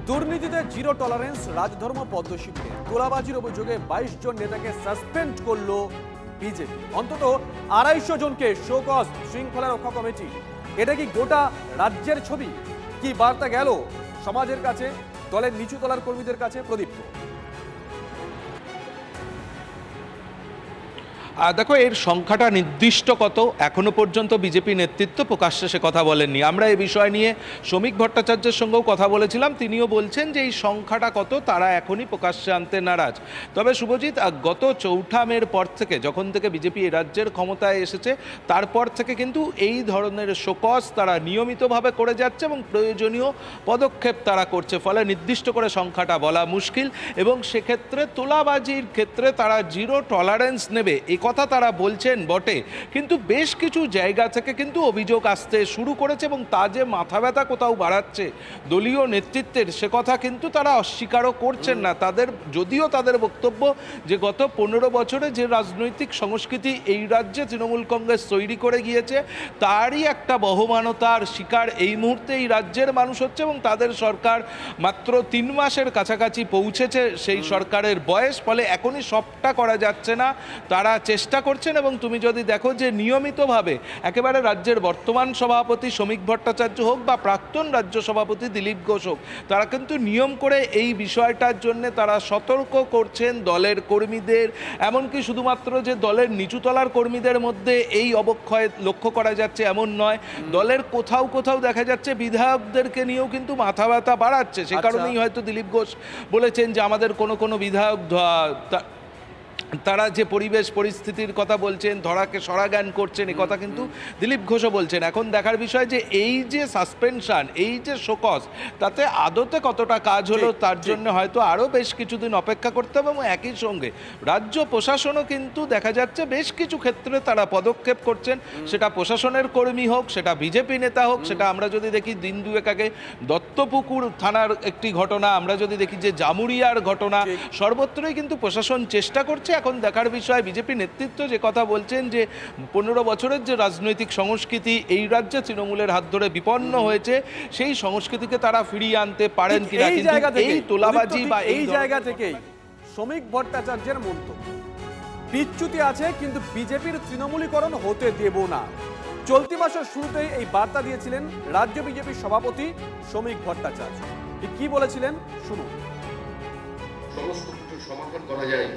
দুর্নীতিতে জিরো টলারেন্স, রাজধর্ম পদ্ম শিবিরে তোলাবাজির অভিযোগে 22 জন নেতাকে সাসপেন্ড করলো বিজেপি। অন্তত 250 জনকে শো কজ শৃঙ্খলা রক্ষা কমিটি। এটা কি গোটা রাজ্যের ছবি? কি বার্তা গেল সমাজের কাছে, দলের নিচু তলার কর্মীদের কাছে? প্রদীপ্ত। দেখো, এর সংখ্যাটা নির্দিষ্ট কত এখনো পর্যন্ত বিজেপি নেতৃত্ব প্রকাশ্যে সে কথা বলেননি। আমরা এই বিষয় নিয়ে শ্রমিক ভট্টাচার্যের সঙ্গেও কথা বলেছিলাম, তিনিও বলছেন যে এই সংখ্যাটা কত তারা এখনই প্রকাশ্যে আনতে নারাজ। তবে শুভজিৎ, গত 4 মের পর থেকে, যখন থেকে বিজেপি এই রাজ্যের ক্ষমতায় এসেছে, তারপর থেকে কিন্তু এই ধরনের শোকজ তারা নিয়মিতভাবে করে যাচ্ছে এবং প্রয়োজনীয় পদক্ষেপ তারা করছে। ফলে নির্দিষ্ট করে সংখ্যাটা বলা মুশকিল এবং সেক্ষেত্রে তোলাবাজির ক্ষেত্রে তারা জিরো টলারেন্স নেবে এই কথা তারা বলছেন বটে, কিন্তু বেশ কিছু জায়গা থেকে কিন্তু অভিযোগ আসতে শুরু করেছে এবং তা যে মাথা ব্যথা কোথাও বাড়াচ্ছে দলীয় নেতৃত্বের, সে কথা কিন্তু তারা অস্বীকারও করছেন না। যদিও তাদের বক্তব্য যে গত 15 বছরে যে রাজনৈতিক সংস্কৃতি এই রাজ্যে তৃণমূল কংগ্রেস তৈরি করে গিয়েছে তারই একটা বহমানতার শিকার এই মুহূর্তে এই রাজ্যের মানুষ হচ্ছে এবং তাদের সরকার মাত্র 3 মাসের কাছাকাছি পৌঁছেছে সেই সরকারের বয়স। ফলে এখনই সবটা করা যাচ্ছে না, তারা চেষ্টা করছেন। এবং তুমি যদি দেখো যে নিয়মিতভাবে একেবারে রাজ্যের বর্তমান সভাপতি শ্রমিক ভট্টাচার্য হোক বা প্রাক্তন রাজ্য সভাপতি দিলীপ ঘোষ হোক, তারা কিন্তু নিয়ম করে এই বিষয়টার জন্য তারা সতর্ক করছেন দলের কর্মীদের। এমনকি শুধুমাত্র যে দলের নিচুতলার কর্মীদের মধ্যে এই অবক্ষয় লক্ষ্য করা যাচ্ছে এমন নয়, দলের কোথাও কোথাও দেখা যাচ্ছে বিধায়কদেরকে নিয়েও কিন্তু মাথা ব্যথা বাড়াচ্ছে। সে কারণেই হয়তো দিলীপ ঘোষ বলেছেন যে আমাদের কোনো বিধায়ক তারা যে পরিবেশ পরিস্থিতির কথা বলছেন, ধরাকে সরাজ্ঞান করছেন, এ কথা কিন্তু দিলীপ ঘোষও বলছেন। এখন দেখার বিষয় যে এই যে সাসপেনশন, এই যে শোকজ, তাতে আদতে কতটা কাজ হলো তার জন্য হয়তো আরও বেশ কিছুদিন অপেক্ষা করতে হবে। এবং একই সঙ্গে রাজ্য প্রশাসনও কিন্তু দেখা যাচ্ছে বেশ কিছু ক্ষেত্রে তারা পদক্ষেপ করছেন, সেটা প্রশাসনের কর্মী হোক, সেটা বিজেপি নেতা হোক। সেটা আমরা যদি দেখি দিন দুয়েক আগে দত্তপুকুর থানার একটি ঘটনা, আমরা যদি দেখি যে জামুরিয়ার ঘটনা, সর্বত্রই কিন্তু প্রশাসন চেষ্টা করছে। এখন দেখার বিষয় বিজেপি নেতৃত্ব যে কথা বলছেন যে 15 বছরের যে রাজনৈতিক সংস্কৃতি এই রাজ্যে তৃণমূলের হাত ধরে বিপন্ন হয়েছে, সেই সংস্কৃতিকে তারা ফিরিয়ে আনতে পারেন কিনা। এই তোলাবাজি বা এই জায়গা থেকেই শ্রমিক ভট্টাচার্যের মন্তব্য, বিচ্যুতি আছে কিন্তু বিজেপির তৃণমূলীকরণ হতে দেব না। চলতি মাসের শুরুতেই এই বার্তা দিয়েছিলেন রাজ্য বিজেপির সভাপতি শ্রমিক ভট্টাচার্য। কি বলেছিলেন শুনুন। সমস্ত কিছু সমাধান করা যায়।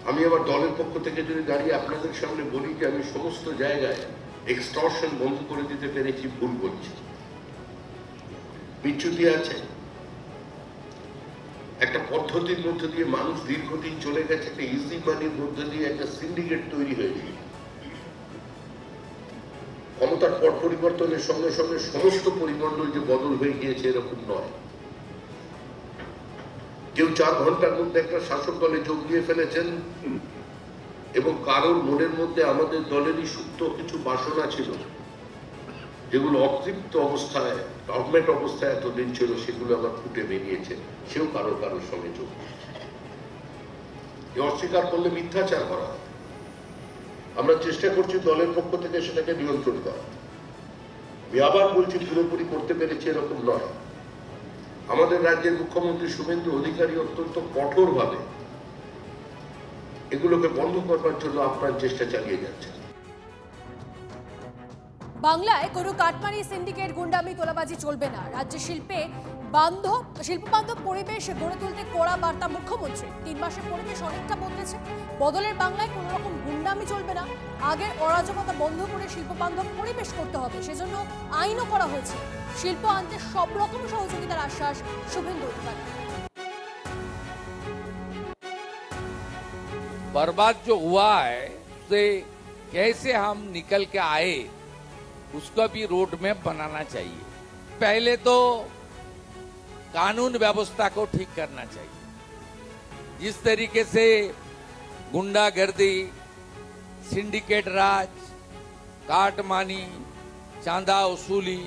আমি আবার দলের পক্ষ থেকে যদি দাঁড়িয়ে আপনাদের সামনে বলি যে আমি সমস্ত জায়গায় এক্সটর্শন বন্ধ করে দিতে পেরেছি, ভুল করছি। বিচ্যুতি আছে, একটা পদ্ধতির মধ্যে দিয়ে মানুষ দীর্ঘদিন চলে গেছে, একটা ইজি মানির মধ্যে দিয়ে একটা সিন্ডিকেট তৈরি হয়েছে। ক্ষমতার পট পরিবর্তনের সঙ্গে সঙ্গে সমস্ত পরিমণ্ডল যে বদল হয়ে গিয়েছে এরকম নয়। কেউ 4 ঘন্টার মধ্যে একটা শাসক দলে যোগ দিয়ে ফেলেছেন এবং কারোর মনের মধ্যে আমাদের দলেরই সুপ্ত কিছু বাসনা ছিল, যেগুলো অতৃপ্ত অবস্থায়, ডরমেন্ট অবস্থায় এতদিন ছিল, সেগুলো আবার ফুটে বেরিয়েছে। সেও কারোর সঙ্গে যোগ অস্বীকার করলে মিথ্যাচার করা। আমরা চেষ্টা করছি দলের পক্ষ থেকে সেটাকে নিয়ন্ত্রণ করা। আমি আবার বলছি, পুরোপুরি করতে পেরেছি এরকম নয়। আমাদের রাজ্যের মুখ্যমন্ত্রী শুভেন্দু অধিকারী অত্যন্ত কঠোরভাবে এগুলোকে বন্ধ করবার জন্য আপ্রাণ চেষ্টা চালিয়ে যাচ্ছে। বাংলায় কোনো কাটমানি, সিন্ডিকেট, গুন্ডামি, তোলাবাজি চলবে না। রাজ্যে শিল্প বান্ধব পরিবেশ গড়ে তুলতে কড়া বার্তা মুখ্যমন্ত্রী। 3 মাসে পরিবেশ অনেকটা বদলেছে। বদলের বাংলায় কোনো রকম গুন্ডামি চলবে না। আগের অরাজকতা বন্ধ করে শিল্প বান্ধব পরিবেশ করতে হবে, সেজন্য আইনও করা হয়েছে। শিল্প আনতে সব রকম সহযোগিতার আশ্বাস শুভেন্দু অধিকারী। बर्बाद जो हुआ है उससे कैसे हम निकल के आए, उसका भी रोड मैप बनाना चाहिए। पहले तो कानून व्यवस्था को ठीक करना चाहिए। जिस तरीके से गुंडागर्दी, सिंडिकेट राज, काटमानी, चांदा वसूली,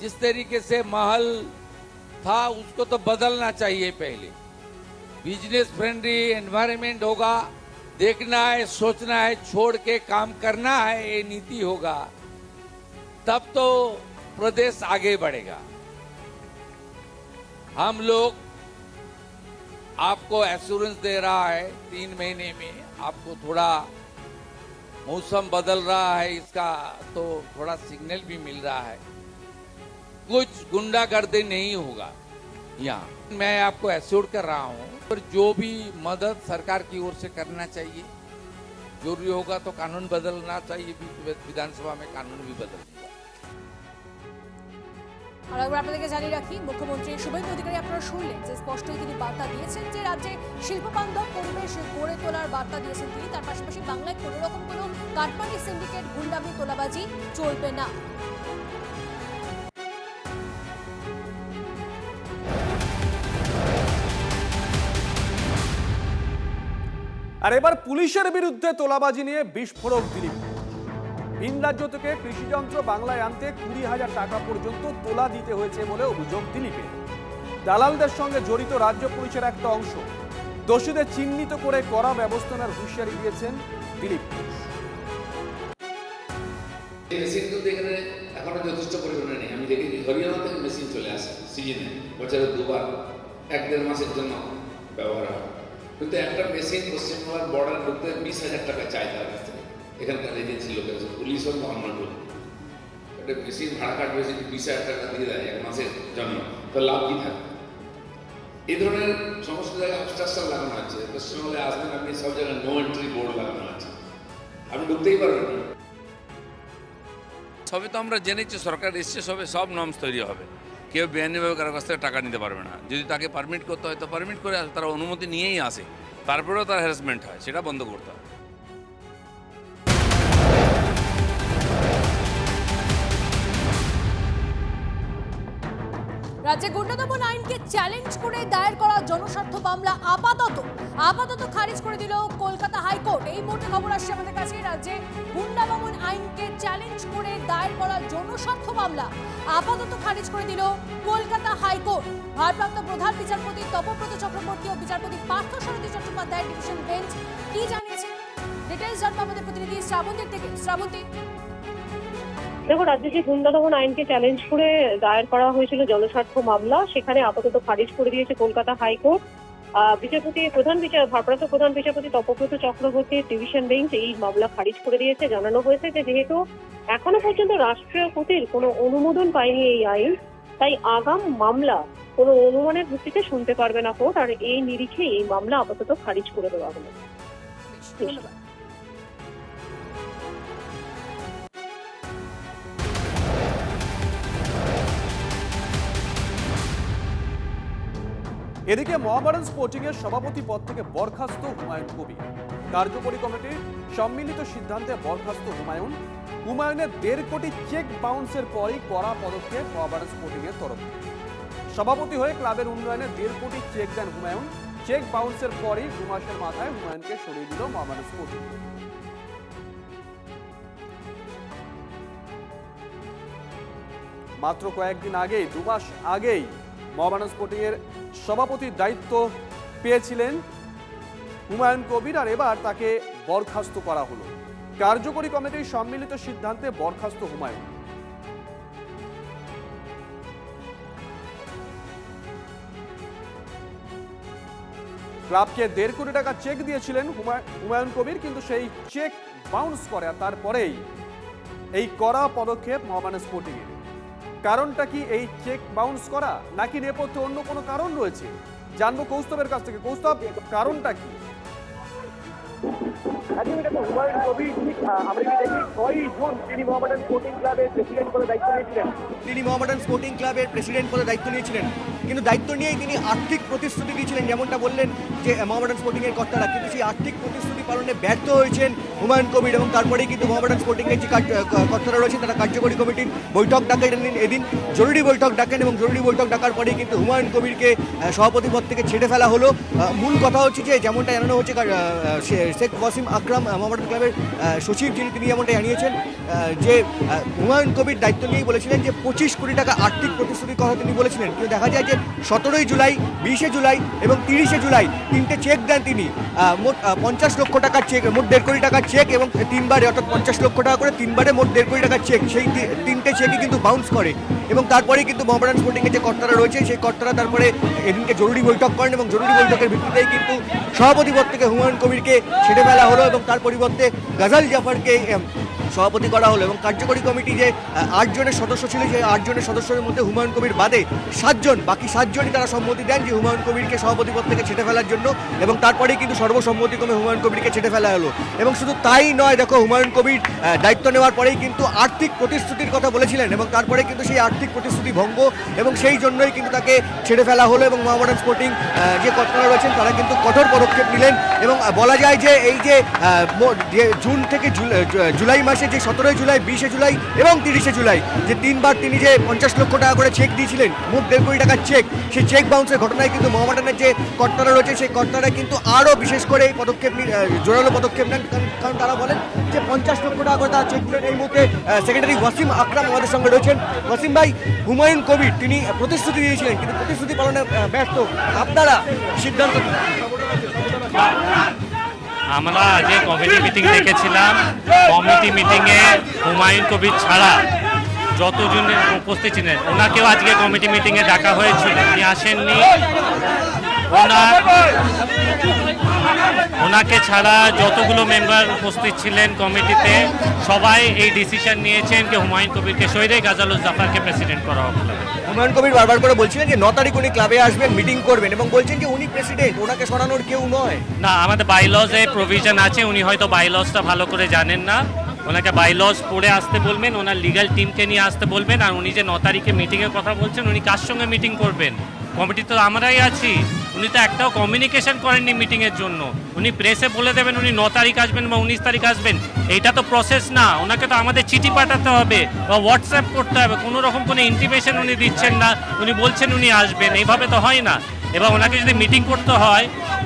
जिस तरीके से महल था उसको तो बदलना चाहिए। पहले बिजनेस फ्रेंडली एनवायरनमेंट होगा, देखना है, सोचना है, छोड़ के काम करना है, ये नीति होगा, तब तो प्रदेश आगे बढ़ेगा। हम लोग आपको एश्योरेंस दे रहा है 3 महीने में आपको थोड़ा मौसम बदल रहा है, इसका तो थोड़ा सिग्नल भी मिल रहा है, कुछ गुंडागर्दी नहीं होगा यहाँ, मैं आपको एश्योर कर रहा हूँ। और जो भी मदद सरकार की ओर से करना चाहिए, जरूरी होगा तो कानून बदलना चाहिए, विधानसभा में कानून भी बदल दिया। আর একবার আপনাদেরকে জানিয়ে রাখি, মুখ্যমন্ত্রী শুভেন্দু অধিকারী আপনারা শুনলেন যে স্পষ্টই তিনি বার্তা দিয়েছেন যে রাজ্যে শিল্পবান্ধব পরিবেশ গড়ে তোলার বার্তা দিয়েছেন তিনি। তার পাশাপাশি বাংলায় কোনো রকম কোনো কাটমানি, সিন্ডিকেট, গুন্ডামি, তোলাবাজি চলবে না। আর এবার পুলিশের বিরুদ্ধে তোলাবাজি নিয়ে বিস্ফোরক দিলীপ। ভিন রাজ্য থেকে কৃষিযন্ত্র বাংলায় আনতে 20,000 টাকা পর্যন্ত তোলা দিতে হয়েছে বলে অভিযোগ দিলীপের। দালালদের সঙ্গে জড়িত রাজ্য পুলিশের একটা অংশ। দোষীদের চিহ্নিত করে কড়া ব্যবস্থা নেওয়ার হুঁশিয়ারি দিয়েছেন দিলীপ। মেশিন কিন্তু এখানে এখনো যথেষ্ট পরিমাণে নেই। আমি দেখি হরিয়ানা থেকে মেশিন চলে আসে সিজনে, বছরে 2 বার, 1-1.5 মাসের জন্য ব্যবহার হয়। কিন্তু একটা মেশিন পশ্চিমবাংলার বর্ডার ঢুকতে 20,000 টাকা চায় তার কাছ থেকে, এখানকার এজেন্সি লোকের পুলিশ হোক বা অন্য লোক। একটা মেশিন ভাড়া কাটবে, যদি 20,000 টাকা দিয়ে দেয় এক মাসের জন্য, তো লাভ কি থাকে? এই ধরনের সমস্ত জায়গায় অবস্ট্রাকশন লাগানো আছে। পশ্চিমবঙ্গে আসবেন আপনি, সব জায়গায় নো এন্ট্রি বোর্ড লাগানো আছে, আপনি ঢুকতেই পারবেন না। সবে তো আমরা জেনেছি সরকার এসছে, সবে সব নর্মস তৈরি হবে, কেউ বেআইনিভাবে কারো কাছ থেকে টাকা নিতে পারবে না। যদি তাকে পারমিট করতে হয় তো পারমিট করে আসে, তারা অনুমতি নিয়েই আসে, তারপরেও তার হ্যারাসমেন্ট হয়, সেটা বন্ধ করতে হবে। রাজ্যে গুন্ডা দমন আইনকে চ্যালেঞ্জ করে দায়ের করা জনস্বার্থ মামলা আপাতত খারিজ করে দিল কলকাতা হাইকোর্ট। এই মুহূর্তে খবর আসছে আমাদের কাছে, রাজ্যে গুন্ডা দমন আইনকে চ্যালেঞ্জ করে দায়ের করা জনস্বার্থ মামলা আপাতত খারিজ করে দিল কলকাতা হাইকোর্ট। ভারপ্রাপ্ত প্রধান বিচারপতি তপব্রত চক্রবর্তী ও বিচারপতি পার্থসারথী চট্টোপাধ্যায়ের ডিভিশন বেঞ্চ কি জানিয়েছে, ডিটেইলস জানবো আমাদের প্রতিনিধি শ্রাবন্তীর থেকে। শ্রাবন্তী, দেখো, রাজ্যে যে গুন্ডা দমন আইনকে চ্যালেঞ্জ করে দায়ের করা হয়েছিল জনস্বার্থ মামলা, সেখানে আপাতত খারিজ করে দিয়েছে কলকাতা হাইকোর্ট। ভারপ্রাপ্ত প্রধান বিচারপতি তপব্রত চক্রবর্তীর ডিভিশন বেঞ্চ এই মামলা খারিজ করে দিয়েছে। জানানো হয়েছে যে যেহেতু এখনো পর্যন্ত রাষ্ট্রপতির কোনো অনুমোদন পায়নি এই আইন, তাই আগাম মামলা কোনো অনুমানের ভিত্তিতে শুনতে পারবে না কোর্ট, আর এই নিরিখে এই মামলা আপাতত খারিজ করে দেওয়া হলো। ধন্যবাদ। এদিকে মহাবারান স্পোর্টিং এর সভাপতি পদ থেকে বরখাস্ত হুমায়ুন কবির। কার্যকরী কমিটির সম্মিলিত সিদ্ধান্তে বরখাস্ত হুমায়ুনের 1.5 কোটি চেক বাউন্সের পরই কড়া পদক্ষেপ মহাবারান স্পোর্টিং এর তরফে। সভাপতি হয়ে ক্লাবের উন্নয়নে 1.5 কোটি চেক দেন হুমায়ুন। চেক বাউন্সের পরই 2 মাসের মাথায় হুমায়ুনকে সরিয়ে দিল মহাবারান স্পোর্টিং। মাত্র কয়েকদিন আগেই, 2 মাস আগেই মহাবারান স্পোর্টিং এর সভাপতির দায়িত্ব পেয়েছিলেন হুমায়ুন কবির, আর এবার তাকে বরখাস্ত করা হলো। কার্যকরী কমিটির সম্মিলিত সিদ্ধান্তে বরখাস্ত হুমায়ুন। ক্লাবকে 1.5 কোটি টাকা চেক দিয়েছিলেন হুমায়ুন কবির, কিন্তু সেই চেক বাউন্স করে, আর তারপরেই এই কড়া পদক্ষেপ মহাবারান স্পোর্টিং এর। কারণটা কি এই চেক বাউন্স করা, নাকি নেপথ্যে অন্য কোনো কারণ রয়েছে? জানবো কৌস্তবের কাছ থেকে। কৌস্তব, কারণটা কি? হুমায়ুন কবির আমরা কি দেখি 6 জুন তিনি মহাবারান স্পোর্টিং ক্লাবের প্রেসিডেন্ট পদে দায়িত্ব নিয়েছিলেন। কিন্তু দায়িত্ব নিয়েই তিনি আর্থিক প্রতিশ্রুতি দিয়েছিলেন, যেমনটা বললেন যে মহাবারান স্পোর্টিং এর কর্তারা, কিন্তু সেই আর্থিক প্রতিশ্রুতি পালনে ব্যর্থ হয়েছেন হুমায়ুন কবির। এবং তারপরেই কিন্তু মহাবারান স্পোর্টিং এর যে কর্তারা রয়েছেন তারা কার্যকরী কমিটির বৈঠক ডাকেন এদিন, জরুরি বৈঠক ডাকেন, এবং জরুরি বৈঠক ডাকার পরেই কিন্তু হুমায়ুন কবিরকে সভাপতি পদ থেকে ছেড়ে ফেলা হলো। মূল কথা হচ্ছে যে যেমনটা জানানো হচ্ছে, শেখ ওয়াসিম আকরাম মহাবারান ক্লাবের সচিব তিনি যেমনটা জানিয়েছেন যে হুমায়ুন কবির দায়িত্ব নিয়েই বলেছিলেন যে 25 কোটি টাকা আর্থিক প্রতিশ্রুতির কথা তিনি বলেছিলেন, কিন্তু দেখা যায় যে 17 জুলাই, 20 জুলাই এবং 30 জুলাই 3টে চেক দেন তিনি। মোট 50 লক্ষ টাকার চেক, মোট 1.5 কোটি টাকার চেক, এবং 3বারে, অর্থাৎ 50 লক্ষ টাকা করে 3বারে মোট 1.5 কোটি টাকার চেক, সেই 3টে চেকই কিন্তু বাউন্স করে। এবং তারপরেই কিন্তু মহাবারান স্পোর্টিং এর যে কর্তারা রয়েছে সেই কর্তারা তারপরে এদিনকে জরুরি বৈঠক করেন, এবং জরুরি বৈঠকের ভিত্তিতেই কিন্তু সভাপতি পদ থেকে হুমায়ুন কবিরকে ছেড়ে ফেলা হলো এবং তার পরিবর্তে গাজাল জাফরকে সভাপতি করা হলো। এবং কার্যকরী কমিটি যে 8 জনের সদস্য ছিল, সেই 8 জনের সদস্যদের মধ্যে হুমায়ুন কবির বাদে 7 জন, বাকি 7 জনই তারা সম্মতি দেন যে হুমায়ুন কবিরকে সভাপতি পদ থেকে ছেড়ে ফেলার জন্য, এবং তারপরেই কিন্তু সর্বসম্মতিক্রমে হুমায়ুন কবিরকে ছেড়ে ফেলা হলো। এবং শুধু তাই নয়, দেখো, হুমায়ুন কবির দায়িত্ব নেওয়ার পরেই কিন্তু আর্থিক প্রতিশ্রুতির কথা বলেছিলেন, এবং তারপরে কিন্তু সেই আর্থিক প্রতিশ্রুতি ভঙ্গ, এবং সেই জন্যই কিন্তু তাকে ছেড়ে ফেলা হলো। এবং মহাবারান স্পোর্টিং যে কর্তারা রয়েছেন তারা কিন্তু কঠোর পদক্ষেপ নিলেন। এবং বলা যায় যে এই যে জুন থেকে জুলাই মাসে যে 17 জুলাই, 20 জুলাই এবং 30 জুলাই যে 3বার তিনি যে 50 লক্ষ টাকা করে চেক দিয়েছিলেন, মোট 1.5 কোটি টাকার চেক, সেই চেক বাউন্সের ঘটনায় কিন্তু মহাবারানের যে কর্তারা রয়েছে সেই কর্তারা কিন্তু আরও বিশেষ করে এই পদক্ষেপ জোরালো পদক্ষেপ নেন, কারণ তারা বলেন যে 50 লক্ষ টাকা করে তারা চেক দিলেন। এই মুহূর্তে সেক্রেটারি ওয়াসিম আকরাম আমাদের সঙ্গে রয়েছেন। ওয়াসিম ভাই, হুমায়ুন কবির তিনি প্রতিশ্রুতি দিয়েছিলেন কিন্তু প্রতিশ্রুতি পালনে ব্যর্থ, আপনারা সিদ্ধান্ত? আমরা যে কমিটি মিটিং দেখেছিলাম, কমিটি মিটিংয়ে হুমায়ুন কবির ছাড়া যতজন উপস্থিত ছিলেন ওনাকেও আজকে কমিটি মিটিংয়ে ডাকা হয়েছিল, উনি আসেননি। ওনাকে ছাড়া যতগুলো মেম্বার উপস্থিত ছিলেন কমিটিতে সবাই এই ডিসিশন নিয়েছেন যে হুমায়ুন কবিরকে সরিয়ে গাজালুল জাফারকে প্রেসিডেন্ট করা হবে। হুমায়ুন কবির বারবার করে বলছিলেন যে 9 তারিখ উনি ক্লাবে আসবেন, মিটিং করবেন এবং বলছেন যে উনি প্রেসিডেন্ট, ওনাকে সরানোর কেউ নয়। না, আমাদের বাইলজে প্রভিশন আছে, উনি হয়তো বাইলজটা ভালো করে জানেন না। ওনাকে বাইলজ পড়ে আসতে বলবেন, ওনার লিগ্যাল টিমকে নিয়ে আসতে বলবেন। আর উনি যে 9 তারিখে মিটিংয়ের কথা বলছেন, উনি কার সঙ্গে মিটিং করবেন? কমিটি তো আমরাই আছি। উনি তো একটাও কমিউনিকেশন করেননি মিটিংয়ের জন্য। উনি প্রেসে বলে দেবেন উনি 9 তারিখ আসবেন বা 19 তারিখ আসবেন, এইটা তো প্রসেস না। ওনাকে তো আমাদের চিঠি পাঠাতে হবে বা হোয়াটসঅ্যাপ করতে হবে। কোনো রকম কোনো ইন্টিমেশন উনি দিচ্ছেন না, উনি বলছেন উনি আসবেন, এইভাবে তো হয় না। এবার ওনাকে যদি মিটিং করতে হয়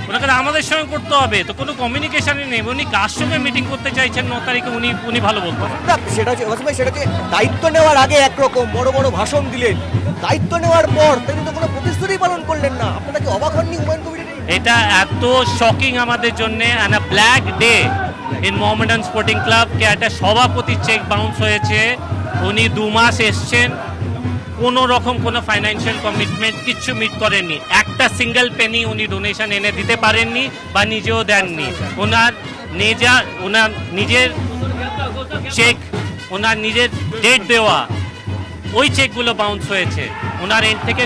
ওনাকে আমাদের সঙ্গে করতে হবে, তো কোনো কমিউনিকেশনই নেই। উনি কার সঙ্গে মিটিং করতে চাইছেন 9 তারিখে উনি ভালো বলতে পারেন। সেটা হচ্ছে ওয়াসিম ভাই, সেটা হচ্ছে দায়িত্ব নেওয়ার আগে একরকম বড় বড় ভাষণ দিলেন, দায়িত্ব নেওয়ার পর তিনি তো কোনো প্রতিশ্রুতি পালন করলেন না। আপনারা কি অবাক হননি হুমায়ুন কবিরের? এটা এত শকিং আমাদের জন্য, and a black day in Mohammedan Sporting Club. কে একটা সভাপতির চেক বাউন্স হয়েছে, উনি 2 মাস এসছেন, কোনো রকম কোনো ফাইন্যান্সিয়াল কমিটমেন্ট কিচ্ছু মিট করেননি। একটা সিঙ্গেল পেনি উনি ডোনেশন এনে দিতে পারেননি বা নিজেও দেননি। ওনার নিজের চেক, ওনার নিজের ডেট দেওয়া ওই চেকগুলো বাউন্স হয়েছে। ওনার এন্ড থেকে